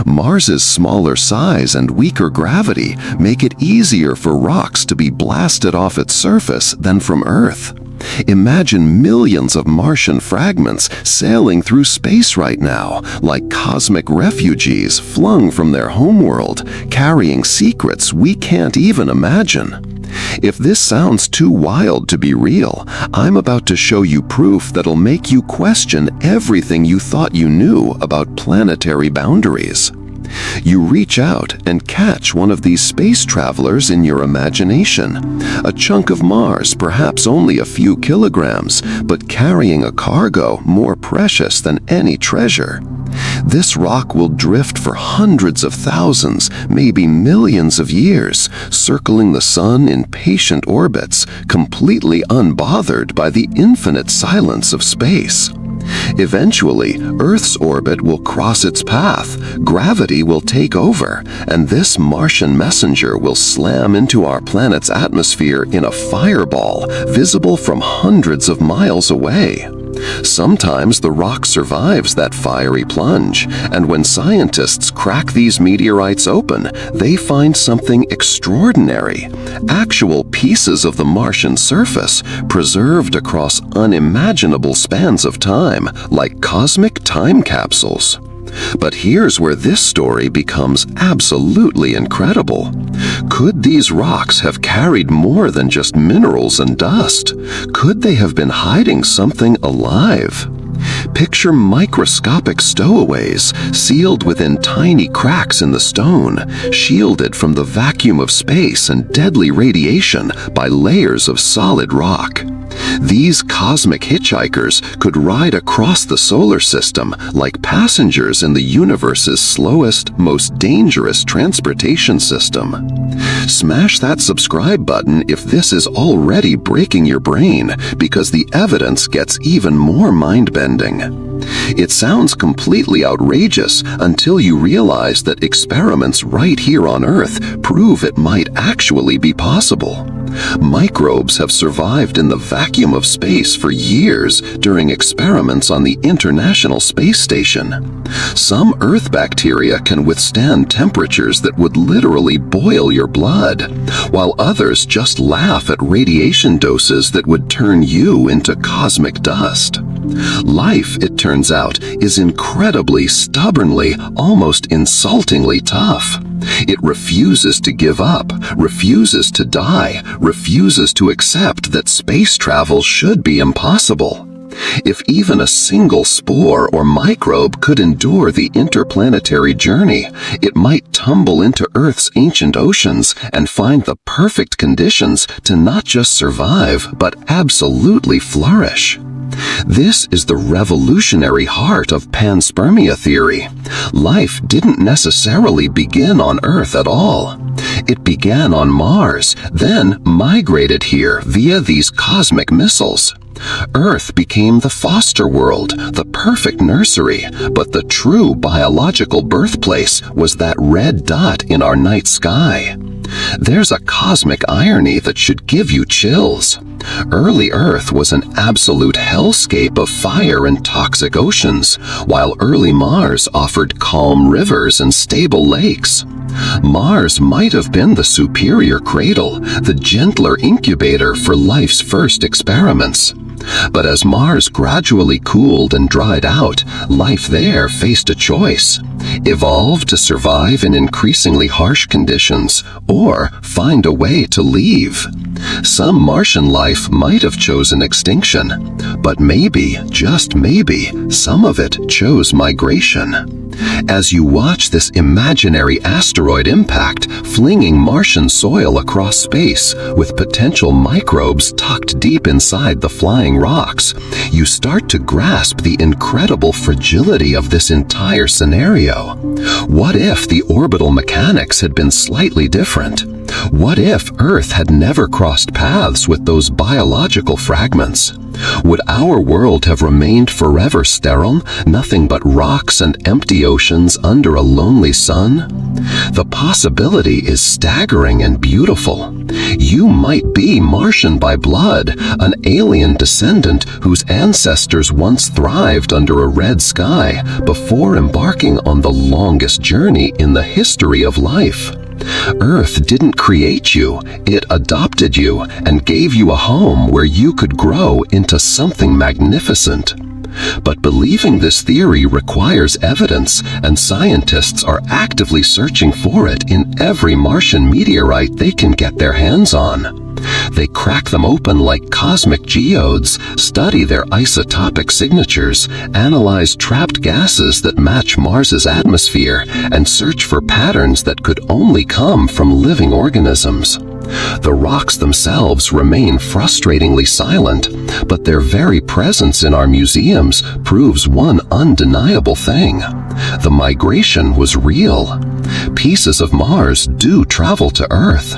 Mars's smaller size and weaker gravity make it easier for rocks to be blasted off its surface than from Earth. Imagine millions of Martian fragments sailing through space right now, like cosmic refugees flung from their homeworld, carrying secrets we can't even imagine. If this sounds too wild to be real, I'm about to show you proof that'll make you question everything you thought you knew about planetary boundaries. You reach out and catch one of these space travelers in your imagination, a chunk of Mars, perhaps only a few kilograms, but carrying a cargo more precious than any treasure. This rock will drift for hundreds of thousands, maybe millions of years, circling the sun in patient orbits, completely unbothered by the infinite silence of space. Eventually, Earth's orbit will cross its path, gravity will take over, and this Martian messenger will slam into our planet's atmosphere in a fireball visible from hundreds of miles away. Sometimes the rock survives that fiery plunge, and when scientists crack these meteorites open, they find something extraordinary: actual pieces of the Martian surface preserved across unimaginable spans of time, like cosmic time capsules. But here's where this story becomes absolutely incredible. Could these rocks have carried more than just minerals and dust? Could they have been hiding something alive? Picture microscopic stowaways sealed within tiny cracks in the stone, shielded from the vacuum of space and deadly radiation by layers of solid rock. These cosmic hitchhikers could ride across the solar system like passengers in the universe's slowest, most dangerous transportation system. Smash that subscribe button if this is already breaking your brain, because the evidence gets even more mind-bending. It sounds completely outrageous until you realize that experiments right here on Earth prove it might actually be possible. Microbes have survived in the vacuum of space for years during experiments on the International Space Station. Some Earth bacteria can withstand temperatures that would literally boil your blood, while others just laugh at radiation doses that would turn you into cosmic dust. Life, it turns out, is incredibly, stubbornly, almost insultingly tough. It refuses to give up, refuses to die, refuses to accept that space travel should be impossible. If even a single spore or microbe could endure the interplanetary journey, it might tumble into Earth's ancient oceans and find the perfect conditions to not just survive, but absolutely flourish. This is the revolutionary heart of panspermia theory. Life didn't necessarily begin on Earth at all. It began on Mars, then migrated here via these cosmic missiles. Earth became the foster world, the perfect nursery, but the true biological birthplace was that red dot in our night sky. There's a cosmic irony that should give you chills. Early Earth was an absolute hellscape of fire and toxic oceans, while early Mars offered calm rivers and stable lakes. Mars might have been the superior cradle, the gentler incubator for life's first experiments. But as Mars gradually cooled and dried out, life there faced a choice: evolve to survive in increasingly harsh conditions, or find a way to leave. Some Martian life might have chosen extinction, but maybe, just maybe, some of it chose migration. As you watch this imaginary asteroid impact, flinging Martian soil across space with potential microbes tucked deep inside the flying rocks, you start to grasp the incredible fragility of this entire scenario. What if the orbital mechanics had been slightly different? What if Earth had never crossed paths with those biological fragments? Would our world have remained forever sterile, nothing but rocks and empty oceans under a lonely sun? The possibility is staggering and beautiful. You might be Martian by blood, an alien descendant whose ancestors once thrived under a red sky before embarking on the longest journey in the history of life. Earth didn't create you, it adopted you and gave you a home where you could grow into something magnificent. But believing this theory requires evidence, and scientists are actively searching for it in every Martian meteorite they can get their hands on. They crack them open like cosmic geodes, study their isotopic signatures, analyze trapped gases that match Mars's atmosphere, and search for patterns that could only come from living organisms. The rocks themselves remain frustratingly silent, but their very presence in our museums proves one undeniable thing: the migration was real. Pieces of Mars do travel to Earth.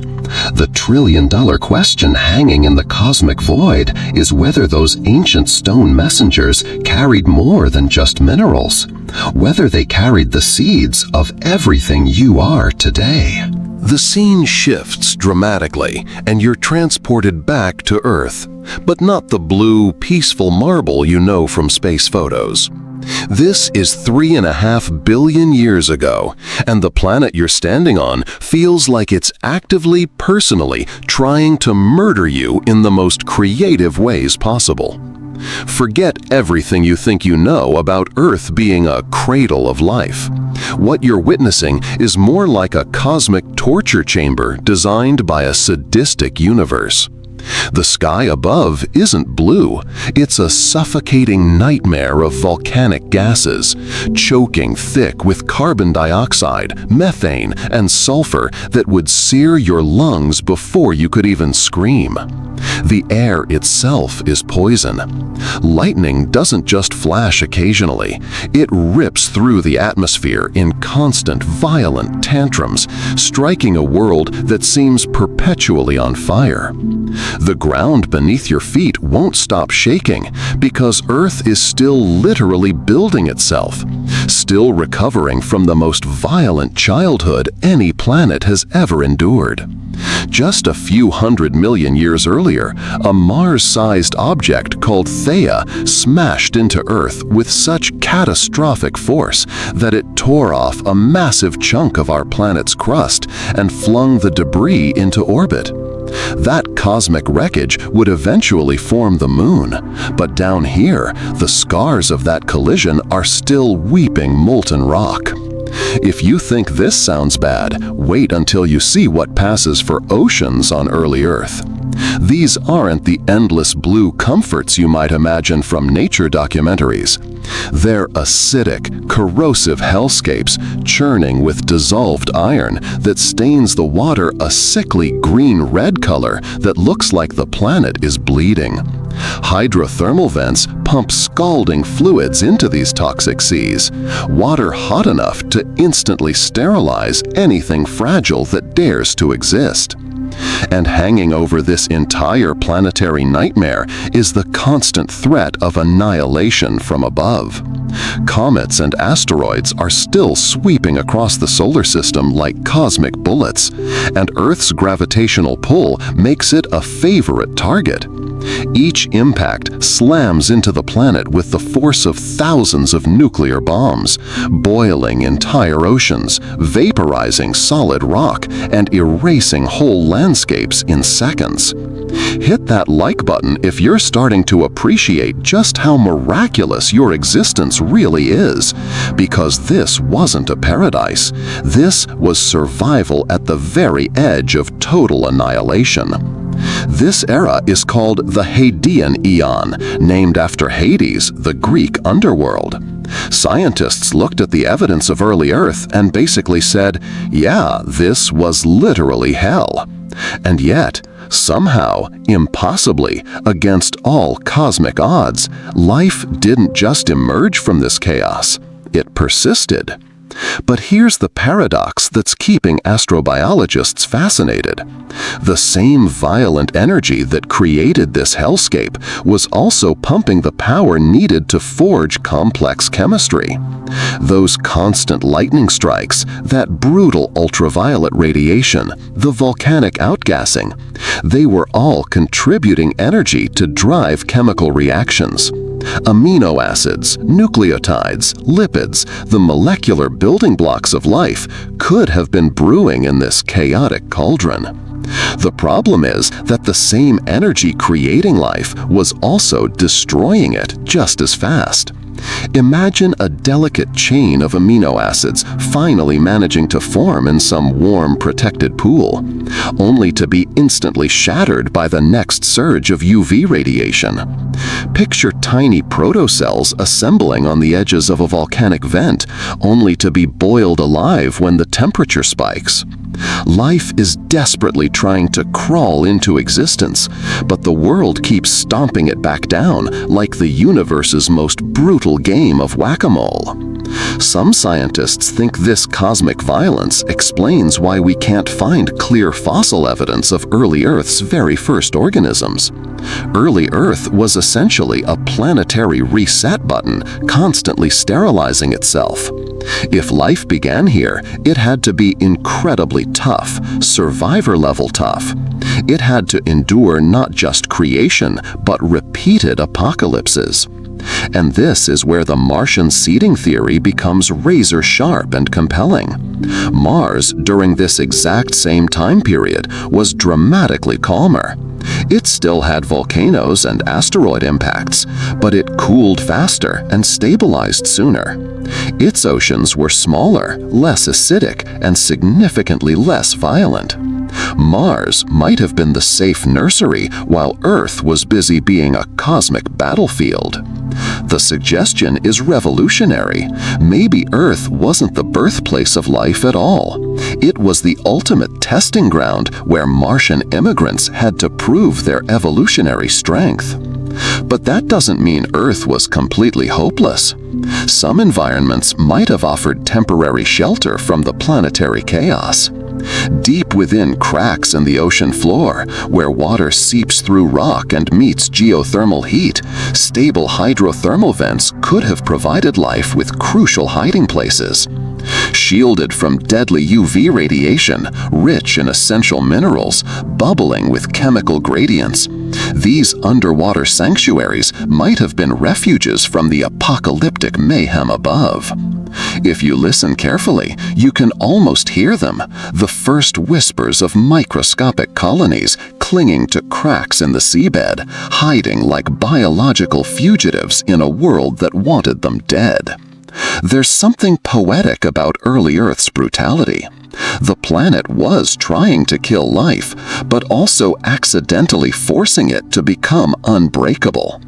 The trillion-dollar question hanging in the cosmic void is whether those ancient stone messengers carried more than just minerals, whether they carried the seeds of everything you are today. The scene shifts dramatically, and you're transported back to Earth, but not the blue, peaceful marble you know from space photos. This is 3.5 billion years ago, and the planet you're standing on feels like it's actively, personally trying to murder you in the most creative ways possible. Forget everything you think you know about Earth being a cradle of life. What you're witnessing is more like a cosmic torture chamber designed by a sadistic universe. The sky above isn't blue, it's a suffocating nightmare of volcanic gases, choking thick with carbon dioxide, methane, and sulfur that would sear your lungs before you could even scream. The air itself is poison. Lightning doesn't just flash occasionally, it rips through the atmosphere in constant, violent tantrums, striking a world that seems perpetually on fire. The ground beneath your feet won't stop shaking because Earth is still literally building itself, still recovering from the most violent childhood any planet has ever endured. Just a few 100 million years earlier, a Mars-sized object called Theia smashed into Earth with such catastrophic force that it tore off a massive chunk of our planet's crust and flung the debris into orbit. That cosmic wreckage would eventually form the moon, but down here, the scars of that collision are still weeping molten rock. If you think this sounds bad, wait until you see what passes for oceans on early Earth. These aren't the endless blue comforts you might imagine from nature documentaries. They're acidic, corrosive hellscapes churning with dissolved iron that stains the water a sickly green-red color that looks like the planet is bleeding. Hydrothermal vents pump scalding fluids into these toxic seas, water hot enough to instantly sterilize anything fragile that dares to exist. And hanging over this entire planetary nightmare is the constant threat of annihilation from above. Comets and asteroids are still sweeping across the solar system like cosmic bullets, and Earth's gravitational pull makes it a favorite target. Each impact slams into the planet with the force of thousands of nuclear bombs, boiling entire oceans, vaporizing solid rock, and erasing whole landscapes in seconds. Hit that like button if you're starting to appreciate just how miraculous your existence really is, because this wasn't a paradise. This was survival at the very edge of total annihilation. This era is called the Hadean Eon, named after Hades, the Greek underworld. Scientists looked at the evidence of early Earth and basically said, yeah, this was literally hell. And yet, somehow, impossibly, against all cosmic odds, life didn't just emerge from this chaos. It persisted. But here's the paradox that's keeping astrobiologists fascinated. The same violent energy that created this hellscape was also pumping the power needed to forge complex chemistry. Those constant lightning strikes, that brutal ultraviolet radiation, the volcanic outgassing, they were all contributing energy to drive chemical reactions. Amino acids, nucleotides, lipids, the molecular building blocks of life could have been brewing in this chaotic cauldron. The problem is that the same energy creating life was also destroying it just as fast. Imagine a delicate chain of amino acids finally managing to form in some warm, protected pool, only to be instantly shattered by the next surge of UV radiation. Picture tiny protocells assembling on the edges of a volcanic vent, only to be boiled alive when the temperature spikes. Life is desperately trying to crawl into existence, but the world keeps stomping it back down like the universe's most brutal game of whack-a-mole. Some scientists think this cosmic violence explains why we can't find clear fossil evidence of early Earth's very first organisms. Early Earth was essentially a planetary reset button, constantly sterilizing itself. If life began here, it had to be incredibly tough, survivor-level tough. It had to endure not just creation, but repeated apocalypses. And this is where the Martian seeding theory becomes razor-sharp and compelling. Mars, during this exact same time period, was dramatically calmer. It still had volcanoes and asteroid impacts, but it cooled faster and stabilized sooner. Its oceans were smaller, less acidic, and significantly less violent. Mars might have been the safe nursery while Earth was busy being a cosmic battlefield. The suggestion is revolutionary. Maybe Earth wasn't the birthplace of life at all. It was the ultimate testing ground where Martian immigrants had to prove their evolutionary strength. But that doesn't mean Earth was completely hopeless. Some environments might have offered temporary shelter from the planetary chaos. Deep within cracks in the ocean floor, where water seeps through rock and meets geothermal heat, stable hydrothermal vents could have provided life with crucial hiding places. Shielded from deadly UV radiation, rich in essential minerals, bubbling with chemical gradients, these underwater sanctuaries might have been refuges from the apocalyptic mayhem above. If you listen carefully, you can almost hear them, the first whispers of microscopic colonies clinging to cracks in the seabed, hiding like biological fugitives in a world that wanted them dead. There's something poetic about early Earth's brutality. The planet was trying to kill life, but also accidentally forcing it to become unbreakable.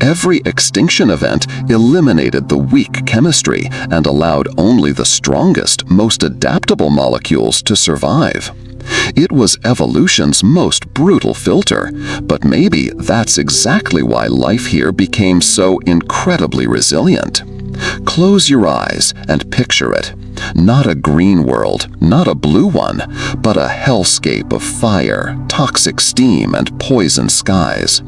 Every extinction event eliminated the weak chemistry and allowed only the strongest, most adaptable molecules to survive. It was evolution's most brutal filter, but maybe that's exactly why life here became so incredibly resilient. Close your eyes and picture it. Not a green world, not a blue one, but a hellscape of fire, toxic steam, and poison skies.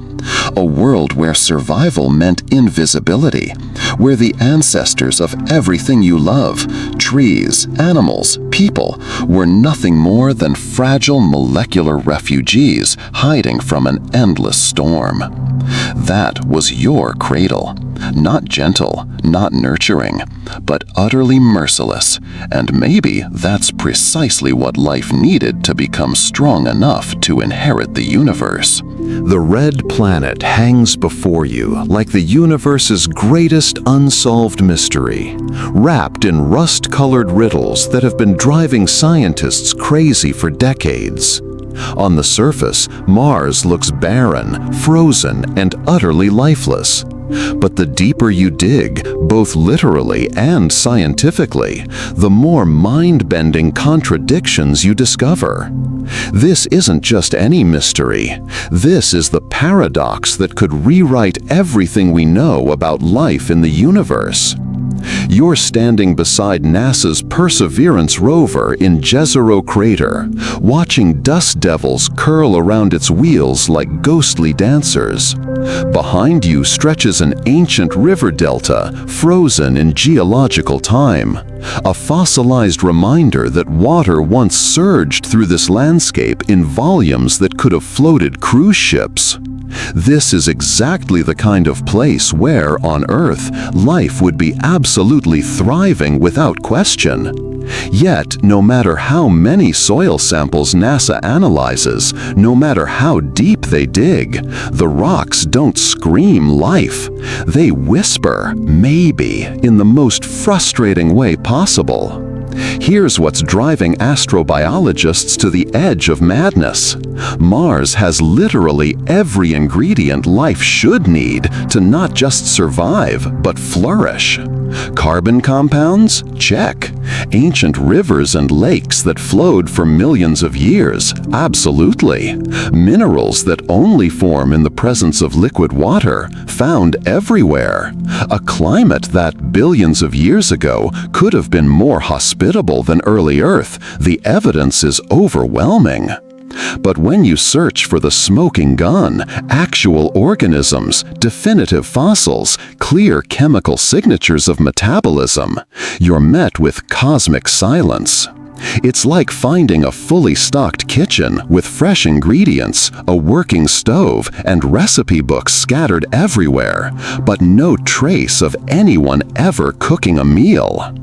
A world where survival meant invisibility, where the ancestors of everything you love, trees, animals, people, were nothing more than fragile molecular refugees hiding from an endless storm. That was your cradle. Not gentle, not nurturing, but utterly merciless, and maybe that's precisely what life needed to become strong enough to inherit the universe. The red planet hangs before you like the universe's greatest unsolved mystery, wrapped in rust-colored riddles that have been driving scientists crazy for decades. On the surface, Mars looks barren, frozen, and utterly lifeless. But the deeper you dig, both literally and scientifically, the more mind-bending contradictions you discover. This isn't just any mystery. This is the paradox that could rewrite everything we know about life in the universe. You're standing beside NASA's Perseverance rover in Jezero Crater, watching dust devils curl around its wheels like ghostly dancers. Behind you stretches an ancient river delta, frozen in geological time, a fossilized reminder that water once surged through this landscape in volumes that could have floated cruise ships. This is exactly the kind of place where, on Earth, life would be absolutely thriving without question. Yet, no matter how many soil samples NASA analyzes, no matter how deep they dig, the rocks don't scream life. They whisper, maybe, in the most frustrating way possible. Here's what's driving astrobiologists to the edge of madness. Mars has literally every ingredient life should need to not just survive, but flourish. Carbon compounds? Check. Ancient rivers and lakes that flowed for millions of years? Absolutely. Minerals that only form in the presence of liquid water? Found everywhere. A climate that billions of years ago could have been more hospitable than early Earth. The evidence is overwhelming. But when you search for the smoking gun, actual organisms, definitive fossils, clear chemical signatures of metabolism, you're met with cosmic silence. It's like finding a fully stocked kitchen with fresh ingredients, a working stove, and recipe books scattered everywhere, but no trace of anyone ever cooking a meal.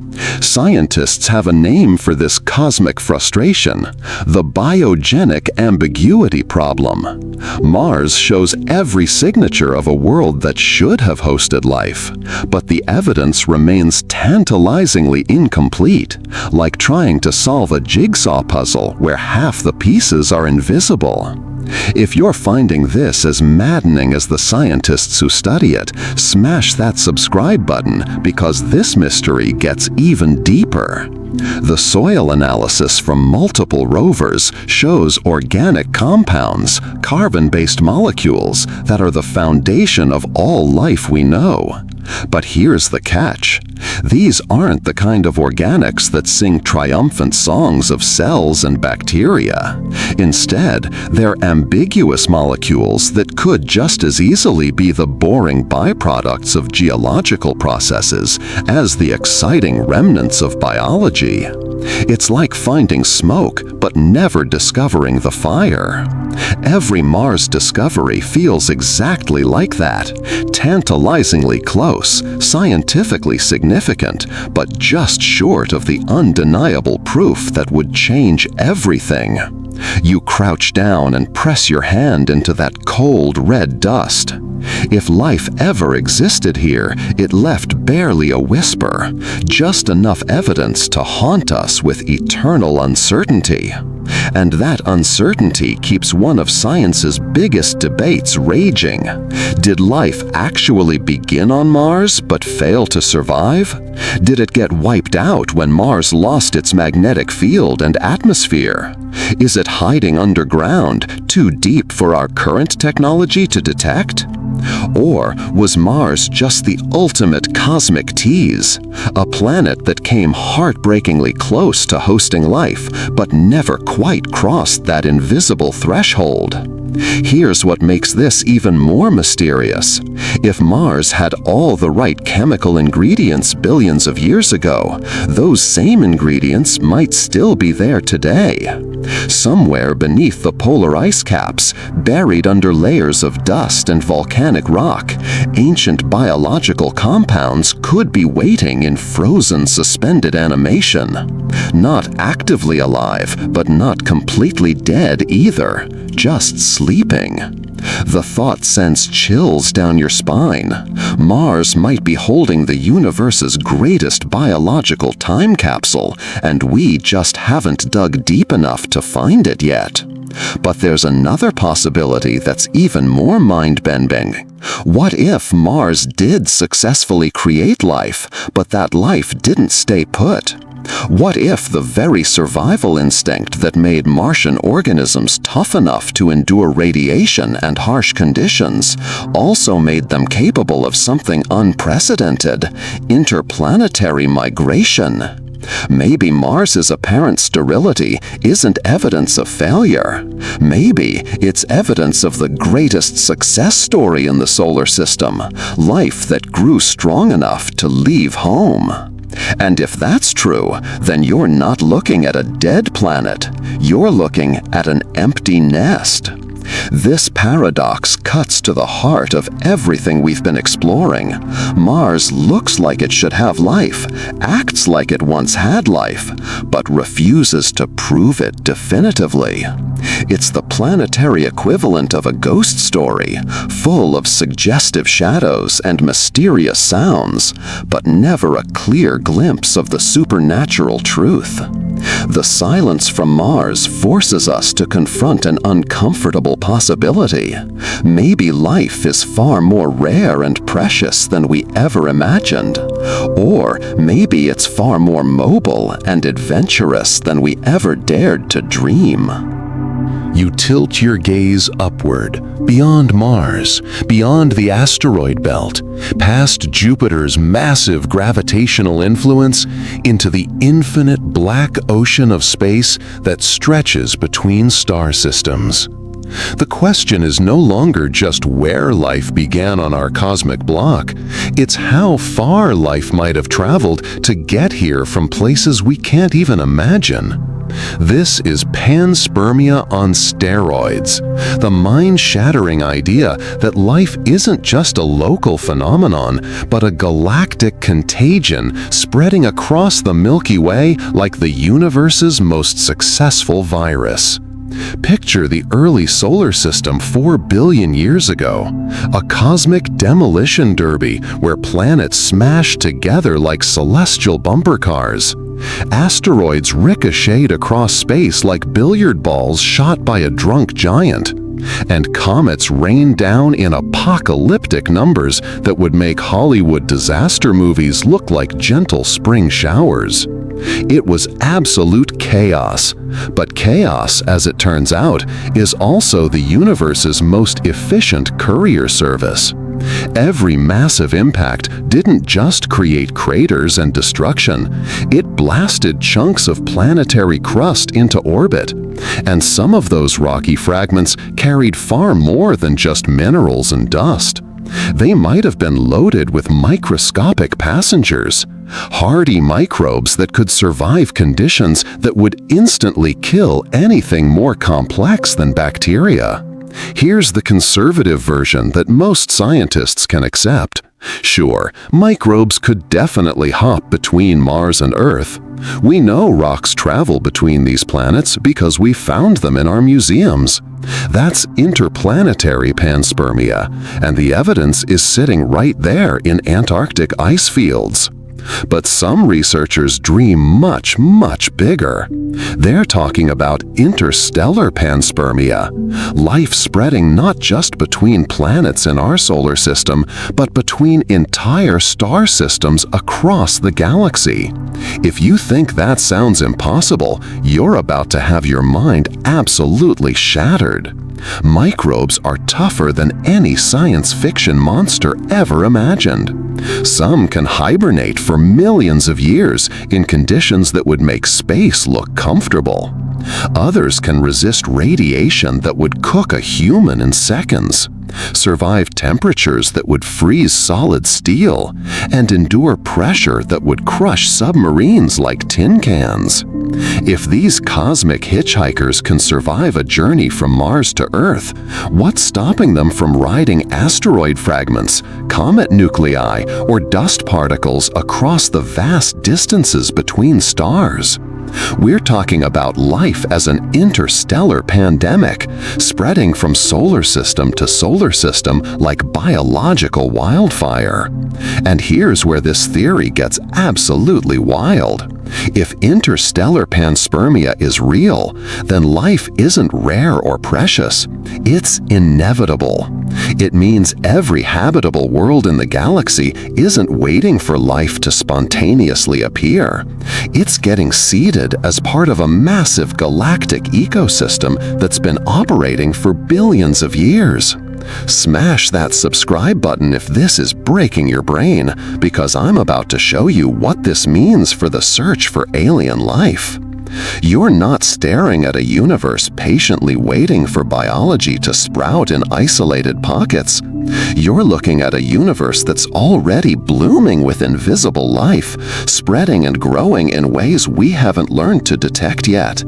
Scientists have a name for this cosmic frustration, the biogenic ambiguity problem. Mars shows every signature of a world that should have hosted life, but the evidence remains tantalizingly incomplete, like trying to solve a jigsaw puzzle where half the pieces are invisible. If you're finding this as maddening as the scientists who study it, smash that subscribe button because this mystery gets even deeper. The soil analysis from multiple rovers shows organic compounds, carbon-based molecules that are the foundation of all life we know. But here's the catch. These aren't the kind of organics that sing triumphant songs of cells and bacteria. Instead, they're ambiguous molecules that could just as easily be the boring byproducts of geological processes as the exciting remnants of biology. It's like finding smoke, but never discovering the fire. Every Mars discovery feels exactly like that, tantalizingly close, scientifically significant, but just short of the undeniable proof that would change everything. You crouch down and press your hand into that cold red dust. If life ever existed here, it left barely a whisper, just enough evidence to haunt us with eternal uncertainty. And that uncertainty keeps one of science's biggest debates raging. Did life actually begin on Mars but fail to survive? Did it get wiped out when Mars lost its magnetic field and atmosphere? Is it hiding underground, too deep for our current technology to detect? Or was Mars just the ultimate cosmic tease, a planet that came heartbreakingly close to hosting life, but never quite crossed that invisible threshold? Here's what makes this even more mysterious. If Mars had all the right chemical ingredients billions of years ago, those same ingredients might still be there today. Somewhere beneath the polar ice caps, buried under layers of dust and volcanic rock, ancient biological compounds could be waiting in frozen, suspended animation. Not actively alive, but not completely dead either, just sleeping. The thought sends chills down your spine. Mars might be holding the universe's greatest biological time capsule, and we just haven't dug deep enough to find it yet. But there's another possibility that's even more mind-bending. What if Mars did successfully create life, but that life didn't stay put? What if the very survival instinct that made Martian organisms tough enough to endure radiation and harsh conditions also made them capable of something unprecedented: interplanetary migration? Maybe Mars's apparent sterility isn't evidence of failure. Maybe it's evidence of the greatest success story in the solar system: life that grew strong enough to leave home. And if that's true, then you're not looking at a dead planet. You're looking at an empty nest. This paradox cuts to the heart of everything we've been exploring. Mars looks like it should have life, acts like it once had life, but refuses to prove it definitively. It's the planetary equivalent of a ghost story, full of suggestive shadows and mysterious sounds, but never a clear glimpse of the supernatural truth. The silence from Mars forces us to confront an uncomfortable possibility. Maybe life is far more rare and precious than we ever imagined. Or maybe it's far more mobile and adventurous than we ever dared to dream. You tilt your gaze upward, beyond Mars, beyond the asteroid belt, past Jupiter's massive gravitational influence, into the infinite black ocean of space that stretches between star systems. The question is no longer just where life began on our cosmic block. It's how far life might have traveled to get here from places we can't even imagine. This is panspermia on steroids, the mind-shattering idea that life isn't just a local phenomenon, but a galactic contagion spreading across the Milky Way like the universe's most successful virus. Picture the early solar system 4 billion years ago, a cosmic demolition derby where planets smashed together like celestial bumper cars. Asteroids ricocheted across space like billiard balls shot by a drunk giant. And comets rained down in apocalyptic numbers that would make Hollywood disaster movies look like gentle spring showers. It was absolute chaos. But chaos, as it turns out, is also the universe's most efficient courier service. Every massive impact didn't just create craters and destruction. It blasted chunks of planetary crust into orbit. And some of those rocky fragments carried far more than just minerals and dust. They might have been loaded with microscopic passengers, hardy microbes that could survive conditions that would instantly kill anything more complex than bacteria. Here's the conservative version that most scientists can accept. Sure, microbes could definitely hop between Mars and Earth. We know rocks travel between these planets because we found them in our museums. That's interplanetary panspermia, and the evidence is sitting right there in Antarctic ice fields. But some researchers dream much, much bigger. They're talking about interstellar panspermia, life spreading not just between planets in our solar system, but between entire star systems across the galaxy. If you think that sounds impossible, you're about to have your mind absolutely shattered. Microbes are tougher than any science fiction monster ever imagined. Some can hibernate for millions of years in conditions that would make space look comfortable. Others can resist radiation that would cook a human in seconds, survive temperatures that would freeze solid steel, and endure pressure that would crush submarines like tin cans. If these cosmic hitchhikers can survive a journey from Mars to Earth, what's stopping them from riding asteroid fragments, comet nuclei, or dust particles across the vast distances between stars? We're talking about life as an interstellar pandemic, spreading from solar system to solar system like biological wildfire. And here's where this theory gets absolutely wild. If interstellar panspermia is real, then life isn't rare or precious. It's inevitable. It means every habitable world in the galaxy isn't waiting for life to spontaneously appear. It's getting seeded as part of a massive galactic ecosystem that's been operating for billions of years. Smash that subscribe button if this is breaking your brain, because I'm about to show you what this means for the search for alien life. You're not staring at a universe patiently waiting for biology to sprout in isolated pockets. You're looking at a universe that's already blooming with invisible life, spreading and growing in ways we haven't learned to detect yet.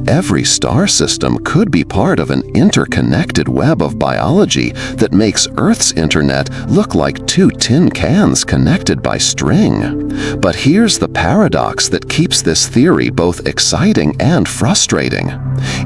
Every star system could be part of an interconnected web of biology that makes Earth's internet look like two tin cans connected by string. But here's the paradox that keeps this theory both exciting and frustrating.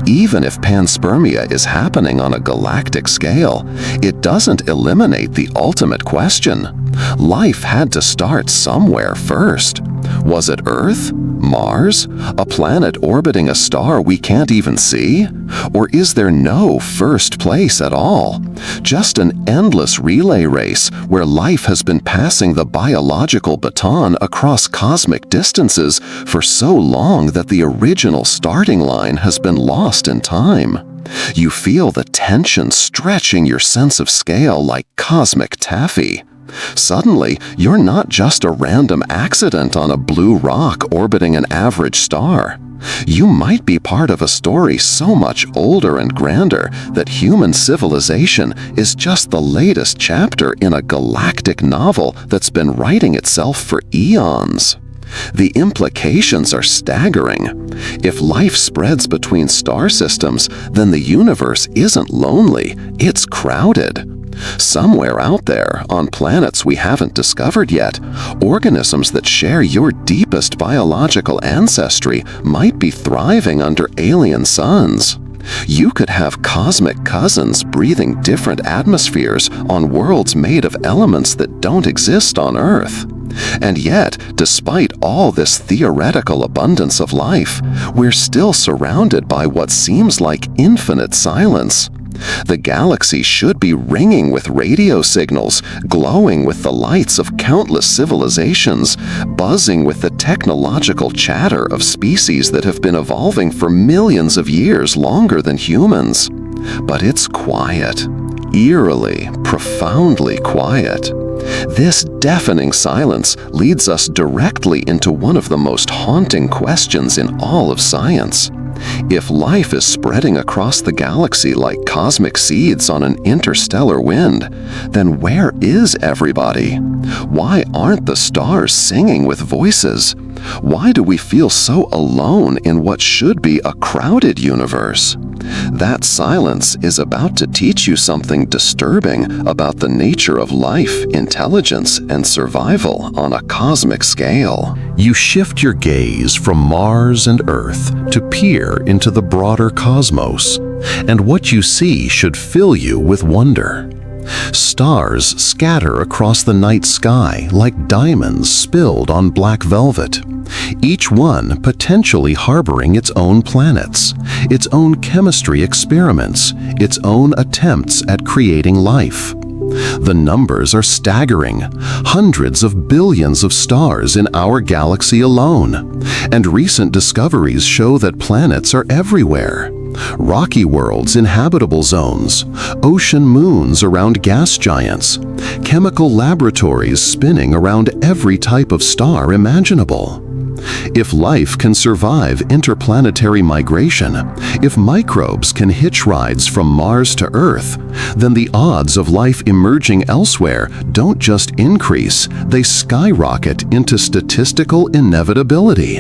Even if panspermia is happening on a galactic scale, it doesn't eliminate the ultimate question. Life had to start somewhere first. Was it Earth? Mars? A planet orbiting a star we can't even see? Or is there no first place at all? Just an endless relay race where life has been passing the biological baton across cosmic distances for so long that the original starting line has been lost in time. You feel the tension stretching your sense of scale like cosmic taffy. Suddenly, you're not just a random accident on a blue rock orbiting an average star. You might be part of a story so much older and grander that human civilization is just the latest chapter in a galactic novel that's been writing itself for eons. The implications are staggering. If life spreads between star systems, then the universe isn't lonely, it's crowded. Somewhere out there, on planets we haven't discovered yet, organisms that share your deepest biological ancestry might be thriving under alien suns. You could have cosmic cousins breathing different atmospheres on worlds made of elements that don't exist on Earth. And yet, despite all this theoretical abundance of life, we're still surrounded by what seems like infinite silence. The galaxy should be ringing with radio signals, glowing with the lights of countless civilizations, buzzing with the technological chatter of species that have been evolving for millions of years longer than humans. But it's quiet, eerily, profoundly quiet. This deafening silence leads us directly into one of the most haunting questions in all of science. If life is spreading across the galaxy like cosmic seeds on an interstellar wind, then where is everybody? Why aren't the stars singing with voices? Why do we feel so alone in what should be a crowded universe? That silence is about to teach you something disturbing about the nature of life, intelligence, and survival on a cosmic scale. You shift your gaze from Mars and Earth to peer into the broader cosmos, and what you see should fill you with wonder. Stars scatter across the night sky like diamonds spilled on black velvet, each one potentially harboring its own planets, its own chemistry experiments, its own attempts at creating life. The numbers are staggering, hundreds of billions of stars in our galaxy alone, and recent discoveries show that planets are everywhere. rocky worlds in habitable zones, ocean moons around gas giants, chemical laboratories spinning around every type of star imaginable. If life can survive interplanetary migration, if microbes can hitch rides from Mars to Earth, then the odds of life emerging elsewhere don't just increase, they skyrocket into statistical inevitability.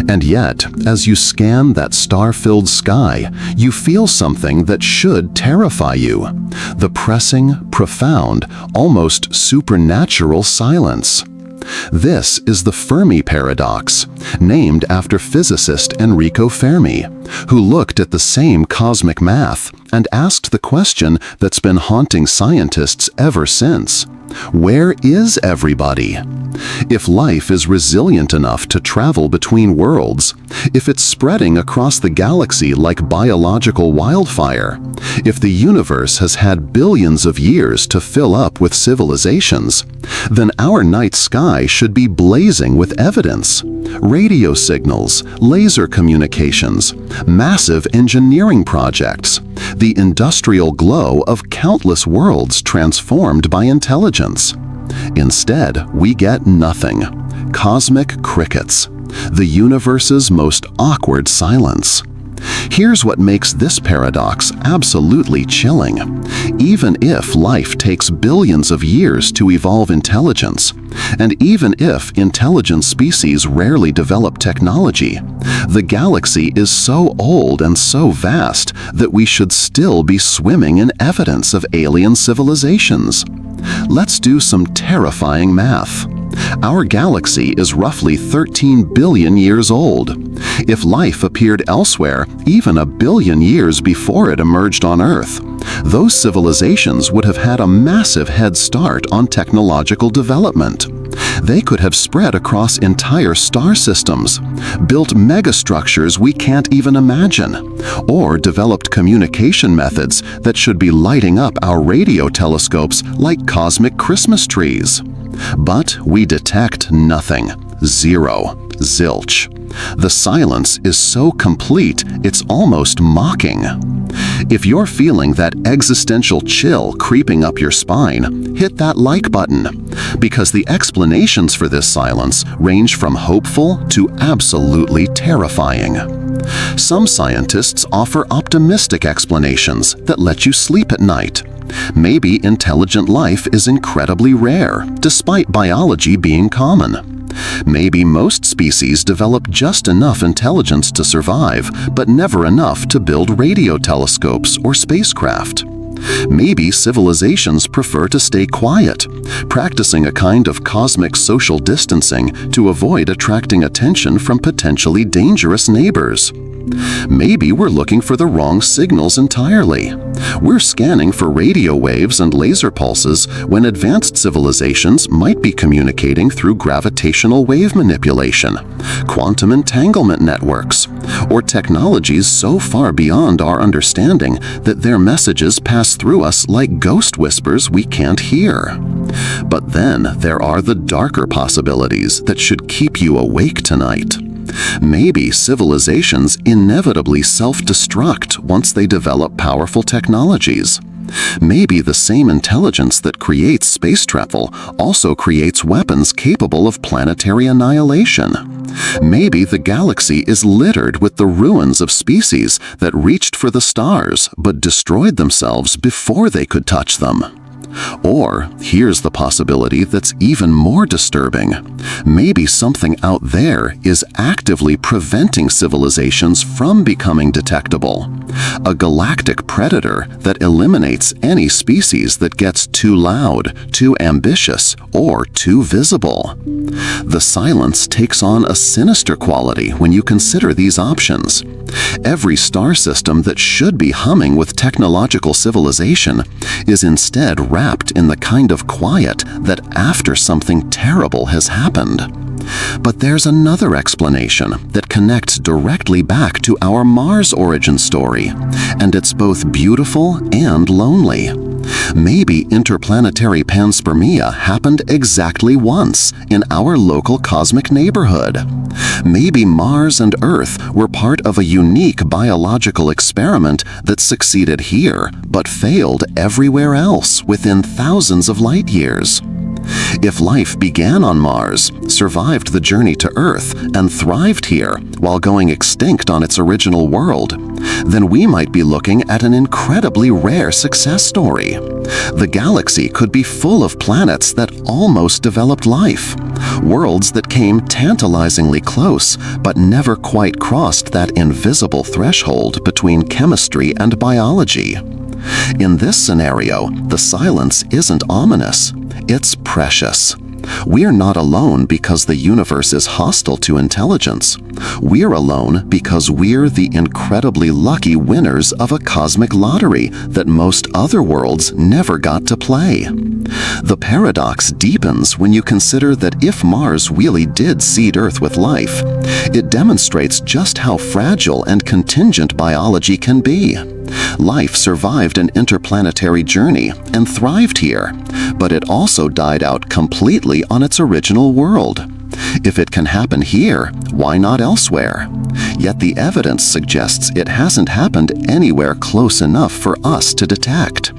And yet, as you scan that star-filled sky, you feel something that should terrify you: the pressing, profound, almost supernatural silence. This is the Fermi paradox, named after physicist Enrico Fermi, who looked at the same cosmic math and asked the question that's been haunting scientists ever since: where is everybody? If life is resilient enough to travel between worlds, if it's spreading across the galaxy like biological wildfire, if the universe has had billions of years to fill up with civilizations, then our night sky should be blazing with evidence: radio signals, laser communications, massive engineering projects, the industrial glow of countless worlds transformed by intelligence. Instead, we get nothing: cosmic crickets, the universe's most awkward silence. Here's what makes this paradox absolutely chilling. Even if life takes billions of years to evolve intelligence, and even if intelligent species rarely develop technology, the galaxy is so old and so vast that we should still be swimming in evidence of alien civilizations. Let's do some terrifying math. Our galaxy is roughly 13 billion years old. If life appeared elsewhere even a billion years before it emerged on Earth, those civilizations would have had a massive head start on technological development. They could have spread across entire star systems, built megastructures we can't even imagine, or developed communication methods that should be lighting up our radio telescopes like cosmic Christmas trees. But we detect nothing. Zero. Zilch. The silence is so complete, it's almost mocking. If you're feeling that existential chill creeping up your spine, hit that like button, because the explanations for this silence range from hopeful to absolutely terrifying. Some scientists offer optimistic explanations that let you sleep at night. Maybe intelligent life is incredibly rare, despite biology being common. Maybe most species develop just enough intelligence to survive, but never enough to build radio telescopes or spacecraft. Maybe civilizations prefer to stay quiet, practicing a kind of cosmic social distancing to avoid attracting attention from potentially dangerous neighbors. Maybe we're looking for the wrong signals entirely. We're scanning for radio waves and laser pulses when advanced civilizations might be communicating through gravitational wave manipulation, quantum entanglement networks, or technologies so far beyond our understanding that their messages pass through us like ghost whispers we can't hear. But then there are the darker possibilities that should keep you awake tonight. Maybe civilizations inevitably self-destruct once they develop powerful technologies. Maybe the same intelligence that creates space travel also creates weapons capable of planetary annihilation. Maybe the galaxy is littered with the ruins of species that reached for the stars but destroyed themselves before they could touch them. Or, here's the possibility that's even more disturbing. Maybe something out there is actively preventing civilizations from becoming detectable. A galactic predator that eliminates any species that gets too loud, too ambitious, or too visible. The silence takes on a sinister quality when you consider these options. Every star system that should be humming with technological civilization is instead wrapped in the kind of quiet that after something terrible has happened. But there's another explanation that connects directly back to our Mars origin story, and it's both beautiful and lonely. Maybe interplanetary panspermia happened exactly once in our local cosmic neighborhood. Maybe Mars and Earth were part of a unique biological experiment that succeeded here but failed everywhere else within thousands of light years. If life began on Mars, survived the journey to Earth, and thrived here while going extinct on its original world, then we might be looking at an incredibly rare success story. The galaxy could be full of planets that almost developed life, worlds that came tantalizingly close but never quite crossed that invisible threshold between chemistry and biology. In this scenario, the silence isn't ominous, it's precious. We're not alone because the universe is hostile to intelligence. We're alone because we're the incredibly lucky winners of a cosmic lottery that most other worlds never got to play. The paradox deepens when you consider that if Mars really did seed Earth with life, it demonstrates just how fragile and contingent biology can be. Life survived an interplanetary journey and thrived here, but it also died out completely on its original world. If it can happen here, why not elsewhere? Yet the evidence suggests it hasn't happened anywhere close enough for us to detect.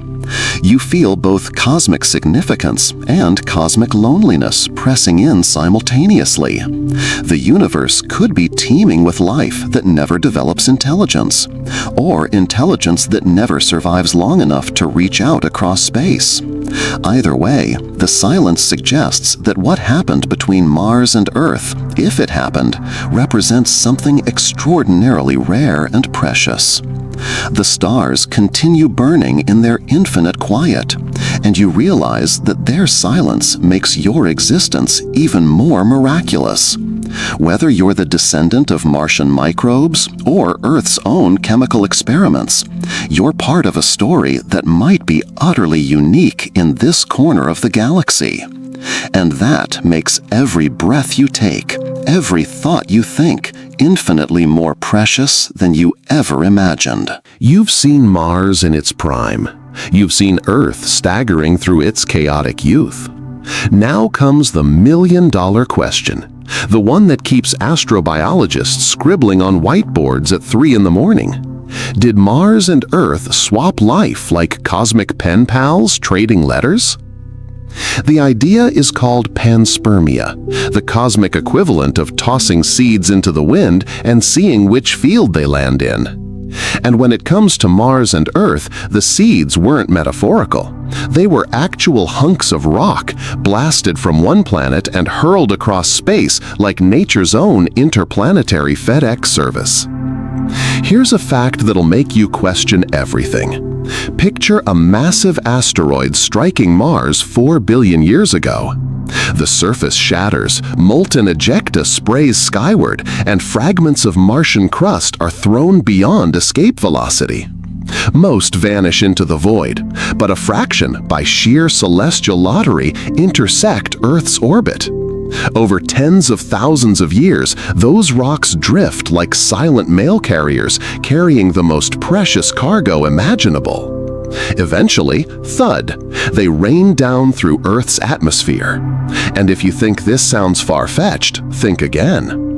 You feel both cosmic significance and cosmic loneliness pressing in simultaneously. The universe could be teeming with life that never develops intelligence, or intelligence that never survives long enough to reach out across space. Either way, the silence suggests that what happened between Mars and Earth, if it happened, represents something extraordinarily rare and precious. The stars continue burning in their infinite quiet, and you realize that their silence makes your existence even more miraculous. Whether you're the descendant of Martian microbes or Earth's own chemical experiments, you're part of a story that might be utterly unique in this corner of the galaxy. And that makes every breath you take, every thought you think, infinitely more precious than you ever imagined. You've seen Mars in its prime. You've seen Earth staggering through its chaotic youth. Now comes the million-dollar question, the one that keeps astrobiologists scribbling on whiteboards at 3 in the morning. Did Mars and Earth swap life like cosmic pen pals trading letters? The idea is called panspermia, the cosmic equivalent of tossing seeds into the wind and seeing which field they land in. And when it comes to Mars and Earth, the seeds weren't metaphorical. They were actual hunks of rock, blasted from one planet and hurled across space like nature's own interplanetary FedEx service. Here's a fact that'll make you question everything. Picture a massive asteroid striking Mars 4 billion years ago. The surface shatters, molten ejecta sprays skyward, and fragments of Martian crust are thrown beyond escape velocity. Most vanish into the void, but a fraction, by sheer celestial lottery, intersect Earth's orbit. Over tens of thousands of years, those rocks drift like silent mail carriers carrying the most precious cargo imaginable. Eventually, thud, they rain down through Earth's atmosphere. And if you think this sounds far-fetched, think again.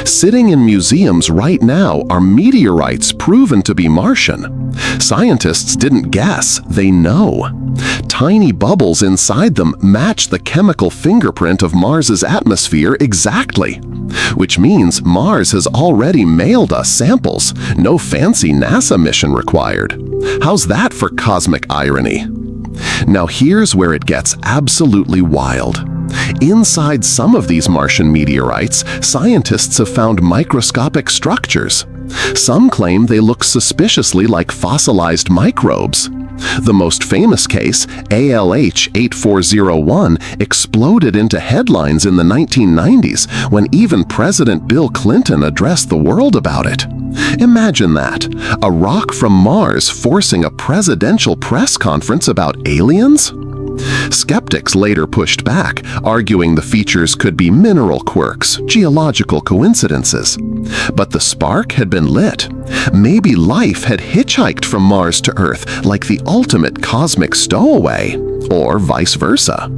Sitting in museums right now are meteorites proven to be Martian. Scientists didn't guess, they know. Tiny bubbles inside them match the chemical fingerprint of Mars's atmosphere exactly. Which means Mars has already mailed us samples, no fancy NASA mission required. How's that for cosmic irony? Now here's where it gets absolutely wild. Inside some of these Martian meteorites, scientists have found microscopic structures. Some claim they look suspiciously like fossilized microbes. The most famous case, ALH 8401, exploded into headlines in the 1990s when even President Bill Clinton addressed the world about it. Imagine that, a rock from Mars forcing a presidential press conference about aliens? Skeptics later pushed back, arguing the features could be mineral quirks, geological coincidences. But the spark had been lit. Maybe life had hitchhiked from Mars to Earth like the ultimate cosmic stowaway, or vice versa.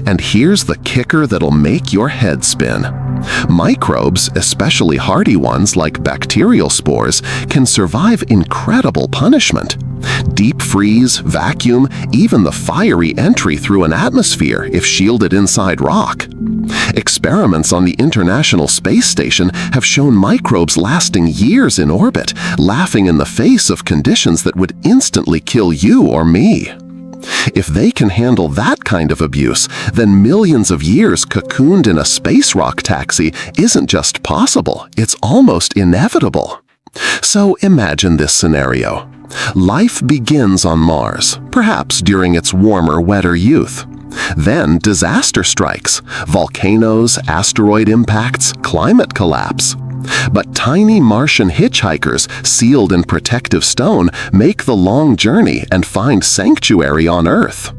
And here's the kicker that'll make your head spin. Microbes, especially hardy ones like bacterial spores, can survive incredible punishment. Deep freeze, vacuum, even the fiery entry through an atmosphere if shielded inside rock. Experiments on the International Space Station have shown microbes lasting years in orbit, laughing in the face of conditions that would instantly kill you or me. If they can handle that kind of abuse, then millions of years cocooned in a space rock taxi isn't just possible, it's almost inevitable. So imagine this scenario. Life begins on Mars, perhaps during its warmer, wetter youth. Then disaster strikes, volcanoes, asteroid impacts, climate collapse. But tiny Martian hitchhikers, sealed in protective stone, make the long journey and find sanctuary on Earth.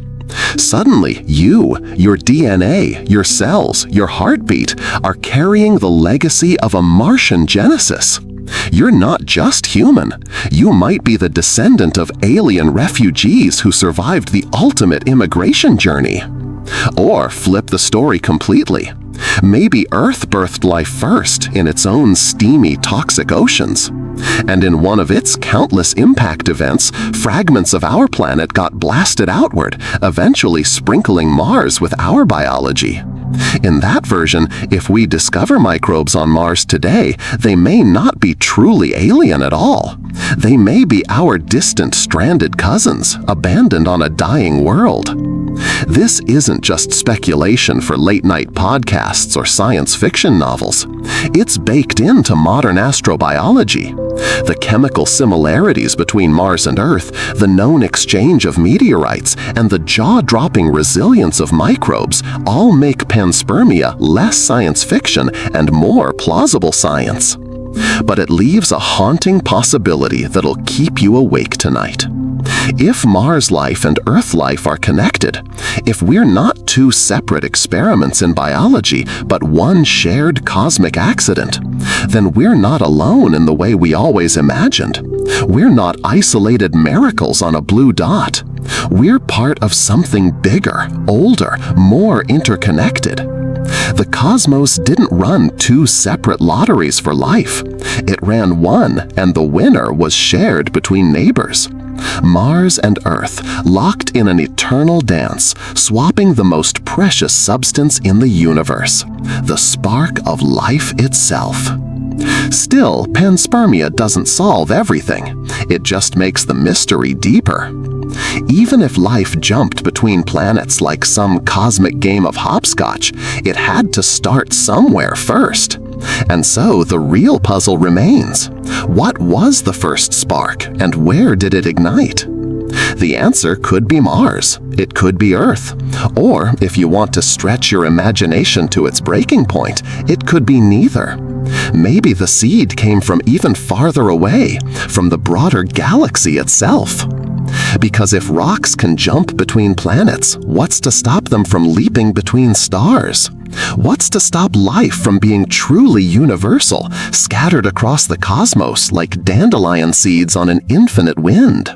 Suddenly, you, your DNA, your cells, your heartbeat are carrying the legacy of a Martian genesis. You're not just human. You might be the descendant of alien refugees who survived the ultimate immigration journey. Or flip the story completely. Maybe Earth birthed life first in its own steamy, toxic oceans. And in one of its countless impact events, fragments of our planet got blasted outward, eventually sprinkling Mars with our biology. In that version, if we discover microbes on Mars today, they may not be truly alien at all. They may be our distant stranded cousins, abandoned on a dying world. This isn't just speculation for late-night podcasts or science fiction novels. It's baked into modern astrobiology. The chemical similarities between Mars and Earth, the known exchange of meteorites, and the jaw-dropping resilience of microbes all make panspermia less science fiction and more plausible science. But it leaves a haunting possibility that'll keep you awake tonight. If Mars life and Earth life are connected, if we're not two separate experiments in biology, but one shared cosmic accident, then we're not alone in the way we always imagined. We're not isolated miracles on a blue dot. We're part of something bigger, older, more interconnected. The cosmos didn't run two separate lotteries for life. It ran one, and the winner was shared between neighbors. Mars and Earth, locked in an eternal dance, swapping the most precious substance in the universe, the spark of life itself. Still, panspermia doesn't solve everything. It just makes the mystery deeper. Even if life jumped between planets like some cosmic game of hopscotch, it had to start somewhere first. And so the real puzzle remains. What was the first spark, and where did it ignite? The answer could be Mars, it could be Earth, or if you want to stretch your imagination to its breaking point, it could be neither. Maybe the seed came from even farther away, from the broader galaxy itself. Because if rocks can jump between planets, what's to stop them from leaping between stars? What's to stop life from being truly universal, scattered across the cosmos like dandelion seeds on an infinite wind?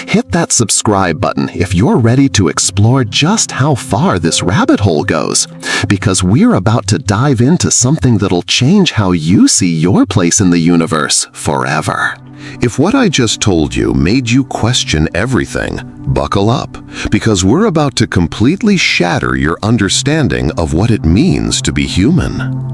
Hit that subscribe button if you're ready to explore just how far this rabbit hole goes, because we're about to dive into something that'll change how you see your place in the universe forever. If what I just told you made you question everything, buckle up, because we're about to completely shatter your understanding of what it means to be human.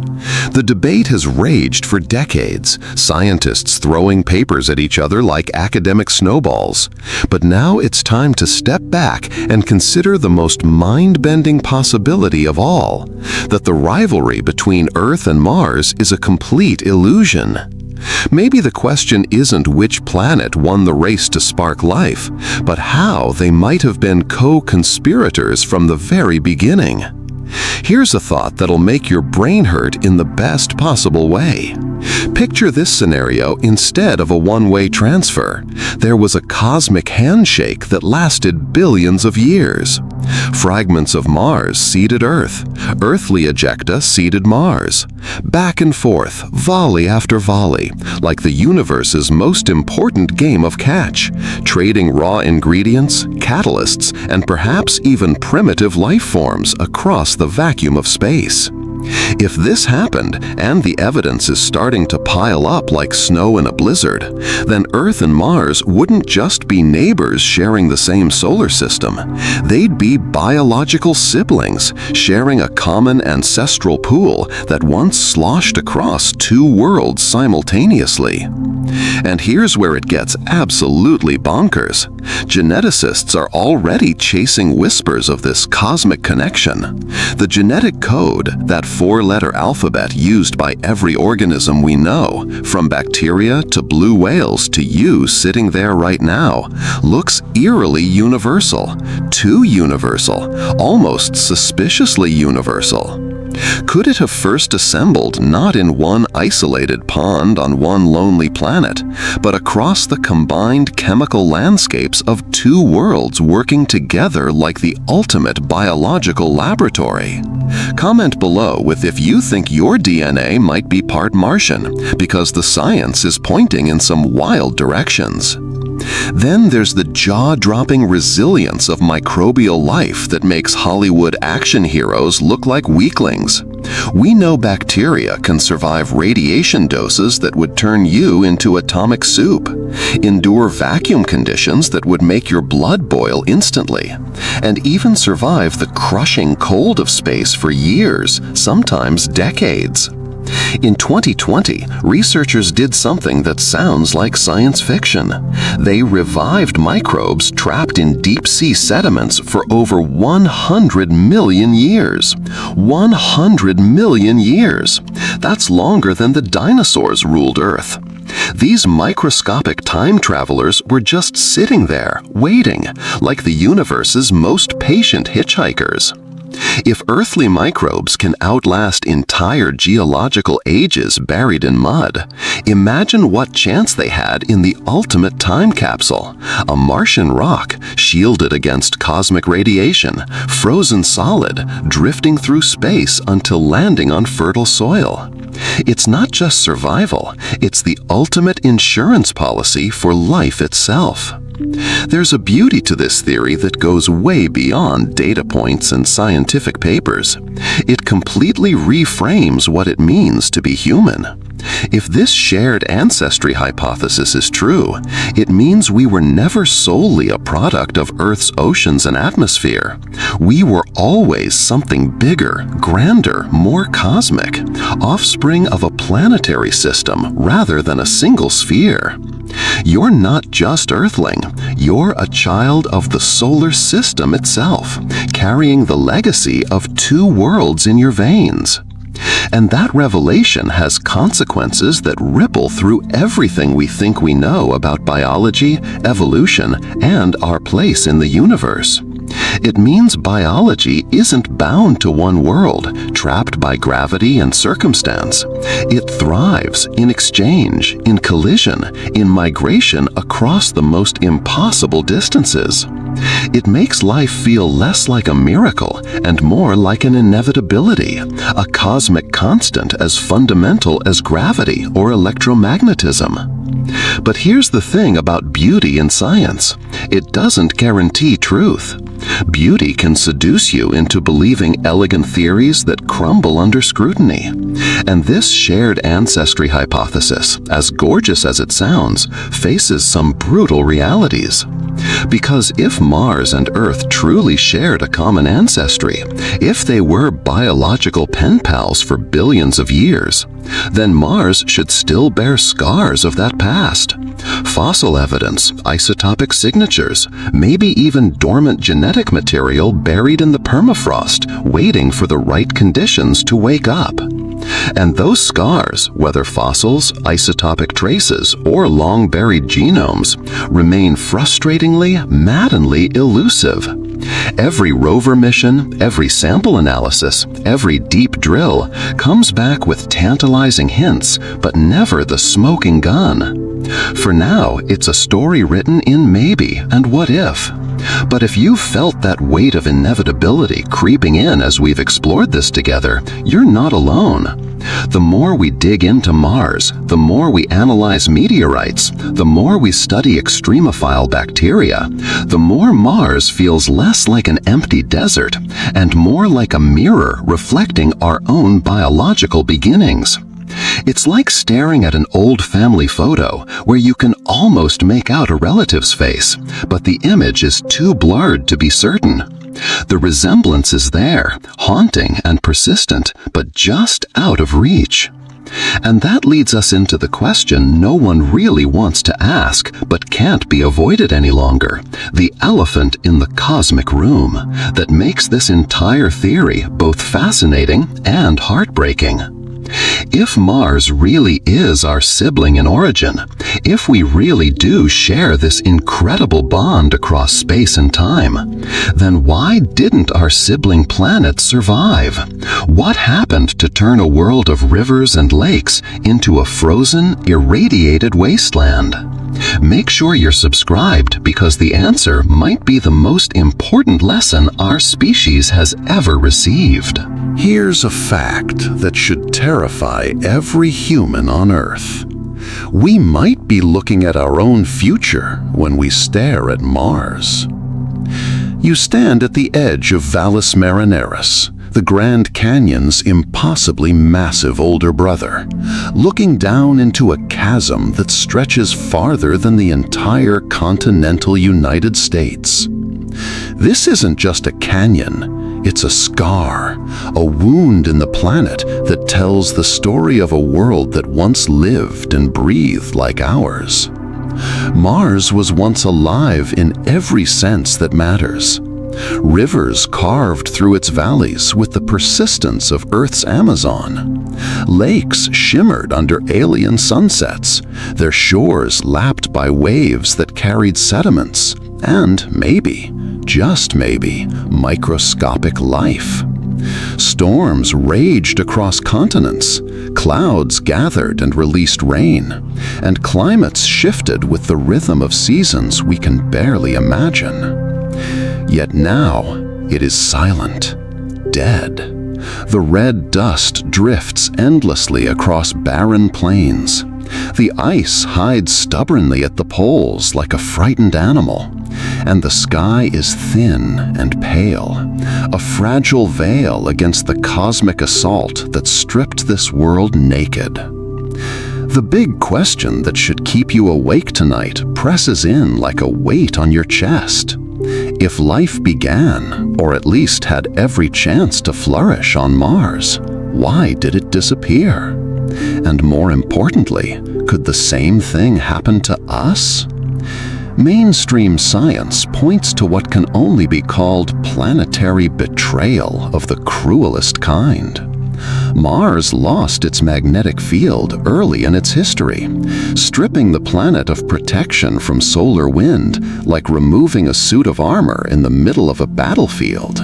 The debate has raged for decades, scientists throwing papers at each other like academic snowballs. But now it's time to step back and consider the most mind-bending possibility of all, that the rivalry between Earth and Mars is a complete illusion. Maybe the question isn't which planet won the race to spark life, but how they might have been co-conspirators from the very beginning. Here's a thought that'll make your brain hurt in the best possible way. Picture this scenario instead of a one-way transfer. There was a cosmic handshake that lasted billions of years. Fragments of Mars seeded Earth. Earthly ejecta seeded Mars. Back and forth, volley after volley, like the universe's most important game of catch, trading raw ingredients, catalysts, and perhaps even primitive life forms across the vacuum of space. If this happened, and the evidence is starting to pile up like snow in a blizzard, then Earth and Mars wouldn't just be neighbors sharing the same solar system. They'd be biological siblings, sharing a common ancestral pool that once sloshed across two worlds simultaneously. And here's where it gets absolutely bonkers. Geneticists are already chasing whispers of this cosmic connection. The genetic code, that four-letter alphabet used by every organism we know, from bacteria to blue whales to you sitting there right now, looks eerily universal. Too universal, almost suspiciously universal. Could it have first assembled not in one isolated pond on one lonely planet, but across the combined chemical landscapes of two worlds working together like the ultimate biological laboratory? Comment below with if you think your DNA might be part Martian, because the science is pointing in some wild directions. Then there's the jaw-dropping resilience of microbial life that makes Hollywood action heroes look like weaklings. We know bacteria can survive radiation doses that would turn you into atomic soup, endure vacuum conditions that would make your blood boil instantly, and even survive the crushing cold of space for years, sometimes decades. In 2020, researchers did something that sounds like science fiction. They revived microbes trapped in deep-sea sediments for over 100 million years. 100 million years! That's longer than the dinosaurs ruled Earth. These microscopic time travelers were just sitting there, waiting, like the universe's most patient hitchhikers. If earthly microbes can outlast entire geological ages buried in mud, imagine what chance they had in the ultimate time capsule, a Martian rock shielded against cosmic radiation, frozen solid, drifting through space until landing on fertile soil. It's not just survival, it's the ultimate insurance policy for life itself. There's a beauty to this theory that goes way beyond data points and scientific papers. It completely reframes what it means to be human. If this shared ancestry hypothesis is true, it means we were never solely a product of Earth's oceans and atmosphere. We were always something bigger, grander, more cosmic, offspring of a planetary system rather than a single sphere. You're not just Earthling, you're a child of the solar system itself, carrying the legacy of two worlds in your veins. And that revelation has consequences that ripple through everything we think we know about biology, evolution, and our place in the universe. It means biology isn't bound to one world, trapped by gravity and circumstance. It thrives in exchange, in collision, in migration across the most impossible distances. It makes life feel less like a miracle and more like an inevitability, a cosmic constant as fundamental as gravity or electromagnetism. But here's the thing about beauty in science. It doesn't guarantee truth. Beauty can seduce you into believing elegant theories that crumble under scrutiny. And this shared ancestry hypothesis, as gorgeous as it sounds, faces some brutal realities. Because if Mars and Earth truly shared a common ancestry, if they were biological pen pals for billions of years, then Mars should still bear scars of that past. Fossil evidence, isotopic signatures, maybe even dormant genetic material buried in the permafrost, waiting for the right conditions to wake up. And those scars, whether fossils, isotopic traces, or long-buried genomes, remain frustratingly, maddeningly elusive. Every rover mission, every sample analysis, every deep drill comes back with tantalizing hints, but never the smoking gun. For now, it's a story written in maybe and what if. But if you felt that weight of inevitability creeping in as we've explored this together, you're not alone. The more we dig into Mars, the more we analyze meteorites, the more we study extremophile bacteria, the more Mars feels less like an empty desert and more like a mirror reflecting our own biological beginnings. It's like staring at an old family photo where you can almost make out a relative's face, but the image is too blurred to be certain. The resemblance is there, haunting and persistent, but just out of reach. And that leads us into the question no one really wants to ask, but can't be avoided any longer, the elephant in the cosmic room that makes this entire theory both fascinating and heartbreaking. If Mars really is our sibling in origin, if we really do share this incredible bond across space and time, then why didn't our sibling planet survive? What happened to turn a world of rivers and lakes into a frozen, irradiated wasteland? Make sure you're subscribed because the answer might be the most important lesson our species has ever received. Here's a fact that should terrify every human on Earth. We might be looking at our own future when we stare at Mars. You stand at the edge of Valles Marineris, the Grand Canyon's impossibly massive older brother, looking down into a chasm that stretches farther than the entire continental United States. This isn't just a canyon, it's a scar, a wound in the planet that tells the story of a world that once lived and breathed like ours. Mars was once alive in every sense that matters. Rivers carved through its valleys with the persistence of Earth's Amazon. Lakes shimmered under alien sunsets, their shores lapped by waves that carried sediments, and maybe, just maybe, microscopic life. Storms raged across continents, clouds gathered and released rain, and climates shifted with the rhythm of seasons we can barely imagine. Yet now, it is silent, dead. The red dust drifts endlessly across barren plains. The ice hides stubbornly at the poles like a frightened animal, and the sky is thin and pale, a fragile veil against the cosmic assault that stripped this world naked. The big question that should keep you awake tonight presses in like a weight on your chest. If life began, or at least had every chance to flourish on Mars, why did it disappear? And more importantly, could the same thing happen to us? Mainstream science points to what can only be called planetary betrayal of the cruelest kind. Mars lost its magnetic field early in its history, stripping the planet of protection from solar wind like removing a suit of armor in the middle of a battlefield.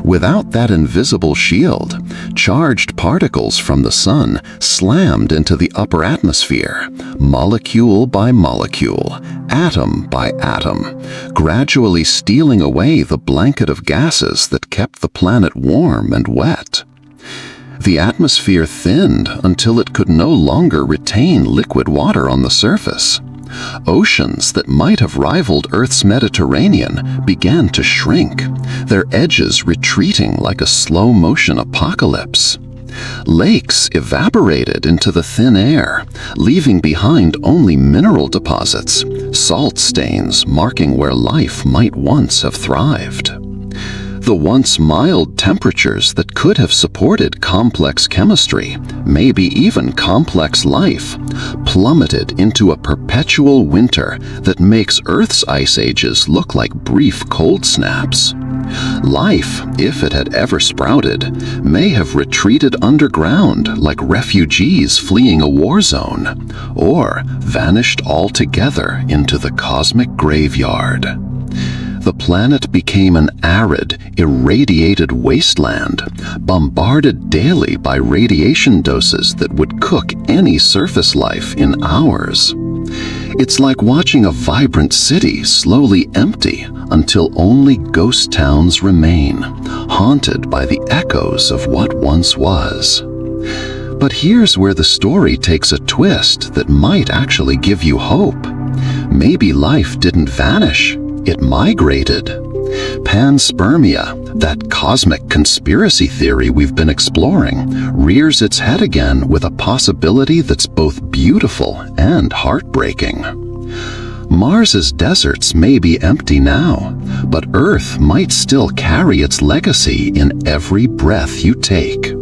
Without that invisible shield, charged particles from the sun slammed into the upper atmosphere, molecule by molecule, atom by atom, gradually stealing away the blanket of gases that kept the planet warm and wet. The atmosphere thinned until it could no longer retain liquid water on the surface. Oceans that might have rivaled Earth's Mediterranean began to shrink, their edges retreating like a slow-motion apocalypse. Lakes evaporated into the thin air, leaving behind only mineral deposits, salt stains marking where life might once have thrived. The once mild temperatures that could have supported complex chemistry, maybe even complex life, plummeted into a perpetual winter that makes Earth's ice ages look like brief cold snaps. Life, if it had ever sprouted, may have retreated underground like refugees fleeing a war zone, or vanished altogether into the cosmic graveyard. the planet became an arid, irradiated wasteland, bombarded daily by radiation doses that would cook any surface life in hours. It's like watching a vibrant city slowly empty until only ghost towns remain, haunted by the echoes of what once was. But here's where the story takes a twist that might actually give you hope. Maybe life didn't vanish, it migrated. Panspermia, that cosmic conspiracy theory we've been exploring, rears its head again with a possibility that's both beautiful and heartbreaking. Mars's deserts may be empty now, but Earth might still carry its legacy in every breath you take.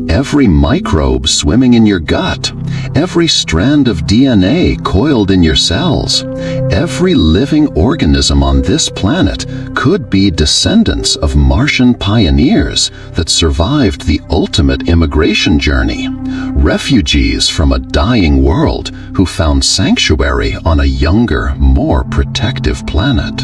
Every microbe swimming in your gut, every strand of DNA coiled in your cells, every living organism on this planet could be descendants of Martian pioneers that survived the ultimate immigration journey, refugees from a dying world who found sanctuary on a younger, more protective planet.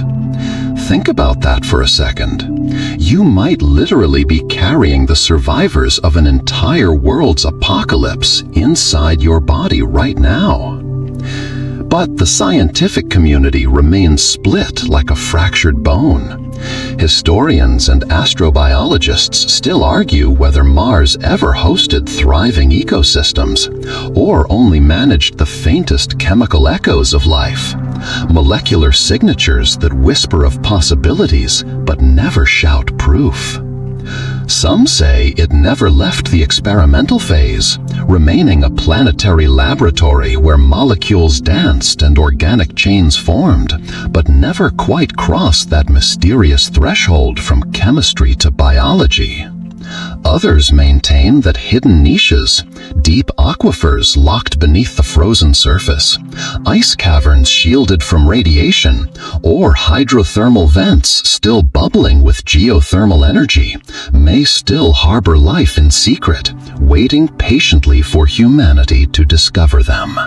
Think about that for a second. You might literally be carrying the survivors of an entire world's apocalypse inside your body right now. But the scientific community remains split like a fractured bone. Historians and astrobiologists still argue whether Mars ever hosted thriving ecosystems, or only managed the faintest chemical echoes of life, molecular signatures that whisper of possibilities but never shout proof. Some say it never left the experimental phase, remaining a planetary laboratory where molecules danced and organic chains formed, but never quite crossed that mysterious threshold from chemistry to biology. Others maintain that hidden niches, deep aquifers locked beneath the frozen surface, ice caverns shielded from radiation, or hydrothermal vents still bubbling with geothermal energy, may still harbor life in secret, waiting patiently for humanity to discover them.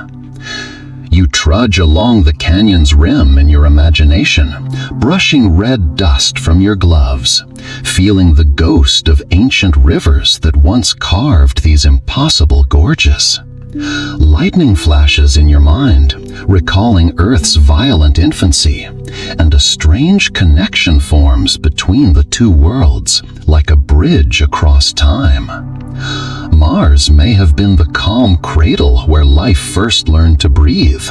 You trudge along the canyon's rim in your imagination, brushing red dust from your gloves, feeling the ghost of ancient rivers that once carved these impossible gorges. Lightning flashes in your mind, recalling Earth's violent infancy, and a strange connection forms between the two worlds, like a bridge across time. Mars may have been the calm cradle where life first learned to breathe,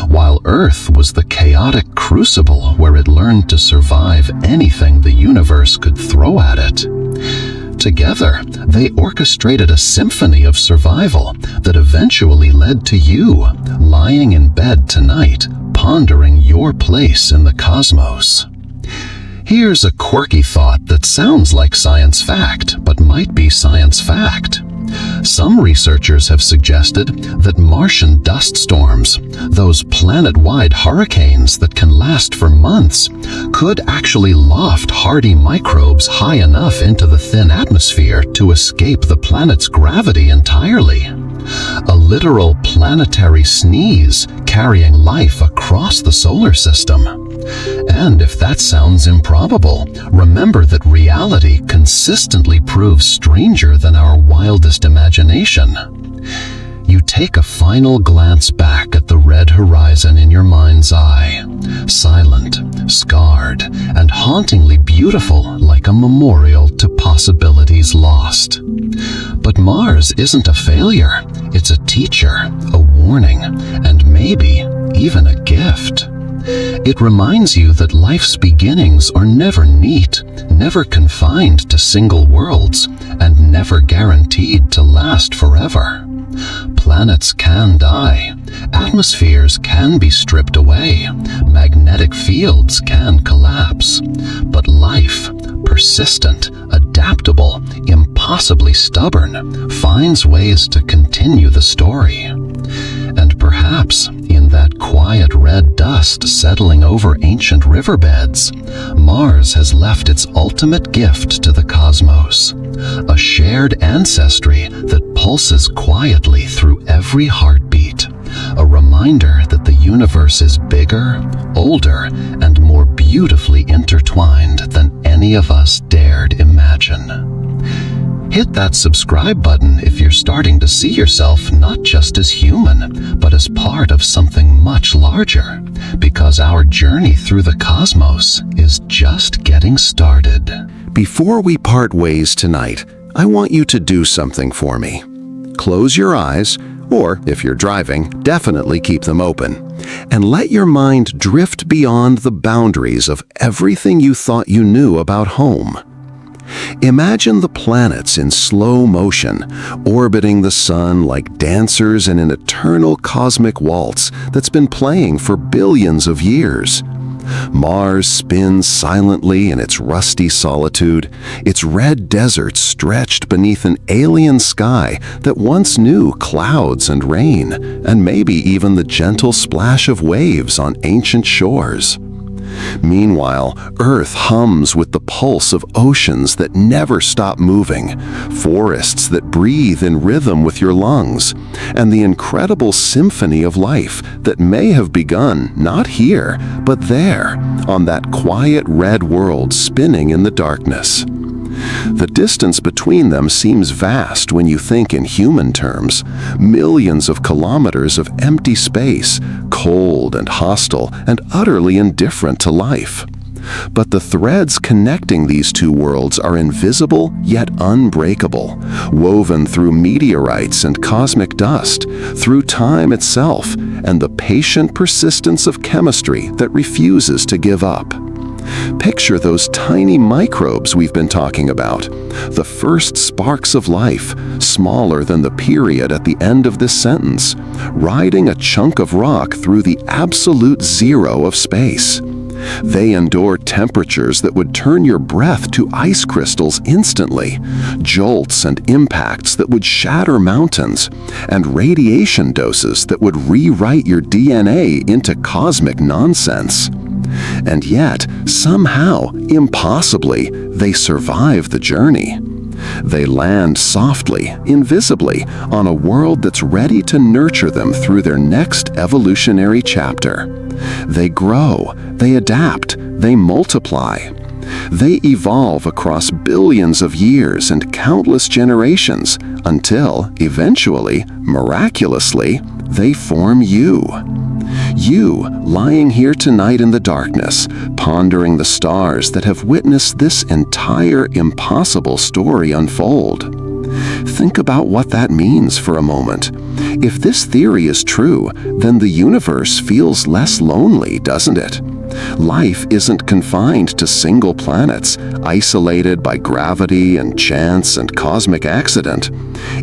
while Earth was the chaotic crucible where it learned to survive anything the universe could throw at it. Together, they orchestrated a symphony of survival that eventually led to you, lying in bed tonight, pondering your place in the cosmos. Here's a quirky thought that sounds like science fact, but might be science fact. Some researchers have suggested that Martian dust storms, those planet-wide hurricanes that can last for months, could actually loft hardy microbes high enough into the thin atmosphere to escape the planet's gravity entirely. A literal planetary sneeze carrying life across the solar system. And if that sounds improbable, remember that reality consistently proves stranger than our wildest imagination. You take a final glance back at the red horizon in your mind's eye, silent, scarred, and hauntingly beautiful like a memorial to possibilities lost. But Mars isn't a failure, it's a teacher, a warning, and maybe even a gift. It reminds you that life's beginnings are never neat, never confined to single worlds, and never guaranteed to last forever. Planets can die, atmospheres can be stripped away, magnetic fields can collapse, but life, persistent, adaptable, impossibly stubborn, finds ways to continue the story. And perhaps, in that quiet red dust settling over ancient riverbeds, Mars has left its ultimate gift to the cosmos, a shared ancestry that pulses quietly through every heartbeat, a reminder that the universe is bigger, older, and more beautifully intertwined than any of us dared imagine. Hit that subscribe button if you're starting to see yourself not just as human, but as part of something much larger, because our journey through the cosmos is just getting started. Before we part ways tonight, I want you to do something for me. Close your eyes, or if you're driving, definitely keep them open, and let your mind drift beyond the boundaries of everything you thought you knew about home. Imagine the planets in slow motion, orbiting the sun like dancers in an eternal cosmic waltz that's been playing for billions of years. Mars spins silently in its rusty solitude, its red desert stretched beneath an alien sky that once knew clouds and rain, and maybe even the gentle splash of waves on ancient shores. Meanwhile, Earth hums with the pulse of oceans that never stop moving, forests that breathe in rhythm with your lungs, and the incredible symphony of life that may have begun not here, but there, on that quiet red world spinning in the darkness. The distance between them seems vast when you think in human terms, millions of kilometers of empty space, cold and hostile and utterly indifferent to life. But the threads connecting these two worlds are invisible yet unbreakable, woven through meteorites and cosmic dust, through time itself, and the patient persistence of chemistry that refuses to give up. Picture those tiny microbes we've been talking about, the first sparks of life, smaller than the period at the end of this sentence, riding a chunk of rock through the absolute zero of space. They endure temperatures that would turn your breath to ice crystals instantly, jolts and impacts that would shatter mountains, and radiation doses that would rewrite your DNA into cosmic nonsense. And yet, somehow, impossibly, they survive the journey. They land softly, invisibly, on a world that's ready to nurture them through their next evolutionary chapter. They grow, they adapt, they multiply. They evolve across billions of years and countless generations until, eventually, miraculously, they form you. You, lying here tonight in the darkness, pondering the stars that have witnessed this entire impossible story unfold. Think about what that means for a moment. If this theory is true, then the universe feels less lonely, doesn't it? Life isn't confined to single planets, isolated by gravity and chance and cosmic accident.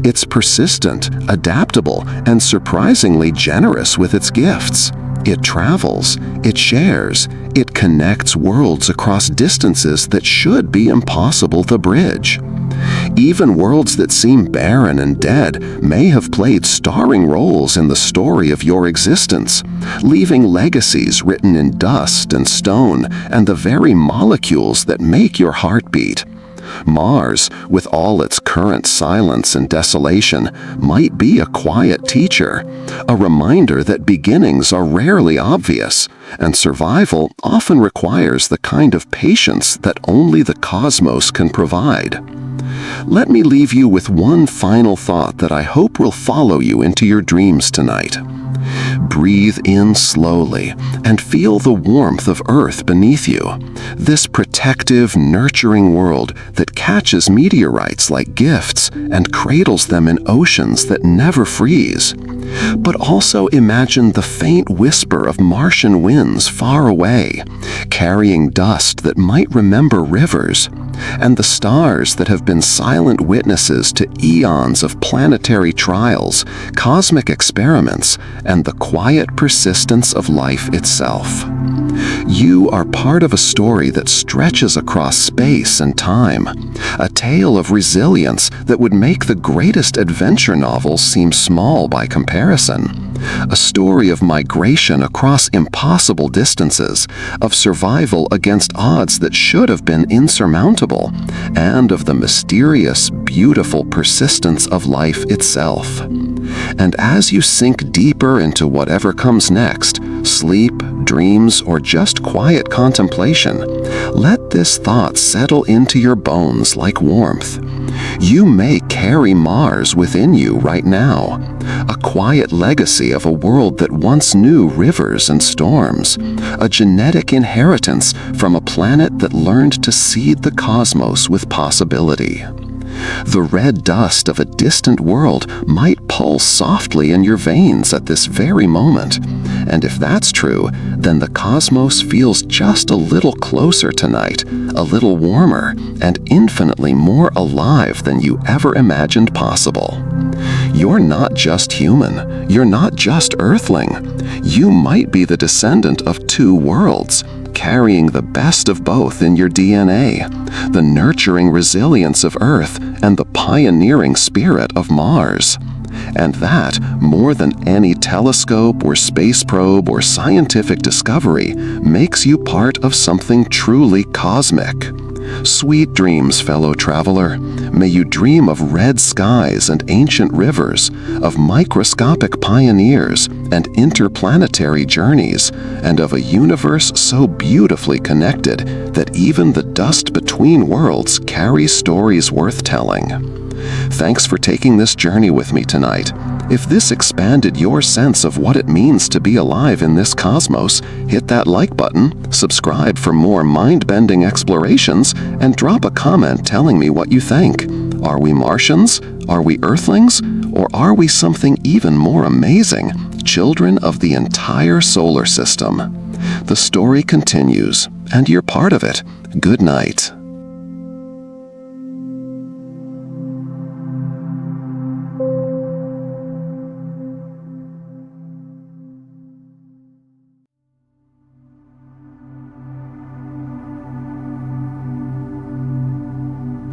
It's persistent, adaptable, and surprisingly generous with its gifts. It travels, it shares, it connects worlds across distances that should be impossible to bridge. Even worlds that seem barren and dead may have played starring roles in the story of your existence, leaving legacies written in dust and stone and the very molecules that make your heart beat. Mars, with all its current silence and desolation, might be a quiet teacher, a reminder that beginnings are rarely obvious, and survival often requires the kind of patience that only the cosmos can provide. Let me leave you with one final thought that I hope will follow you into your dreams tonight. Breathe in slowly and feel the warmth of Earth beneath you, this protective, nurturing world that catches meteorites like gifts and cradles them in oceans that never freeze. But also imagine the faint whisper of Martian winds far away, carrying dust that might remember rivers, and the stars that have been silent witnesses to eons of planetary trials, cosmic experiments, and the quiet persistence of life itself. You are part of a story that stretches across space and time, a tale of resilience that would make the greatest adventure novels seem small by comparison. A story of migration across impossible distances, of survival against odds that should have been insurmountable, and of the mysterious, beautiful persistence of life itself. And as you sink deeper into whatever comes next, sleep, dreams, or just quiet contemplation, let this thought settle into your bones like warmth. You may carry Mars within you right now, a quiet legacy of a world that once knew rivers and storms, a genetic inheritance from a planet that learned to seed the cosmos with possibility. The red dust of a distant world might pulse softly in your veins at this very moment. And if that's true, then the cosmos feels just a little closer tonight, a little warmer, and infinitely more alive than you ever imagined possible. You're not just human. You're not just Earthling. You might be the descendant of two worlds, carrying the best of both in your DNA, the nurturing resilience of Earth and the pioneering spirit of Mars. And that, more than any telescope or space probe or scientific discovery, makes you part of something truly cosmic. Sweet dreams, fellow traveler. May you dream of red skies and ancient rivers, of microscopic pioneers and interplanetary journeys, and of a universe so beautifully connected that even the dust between worlds carries stories worth telling. Thanks for taking this journey with me tonight. If this expanded your sense of what it means to be alive in this cosmos, hit that like button, subscribe for more mind-bending explorations, and drop a comment telling me what you think. Are we Martians? Are we Earthlings? Or are we something even more amazing, children of the entire solar system? The story continues, and you're part of it. Good night.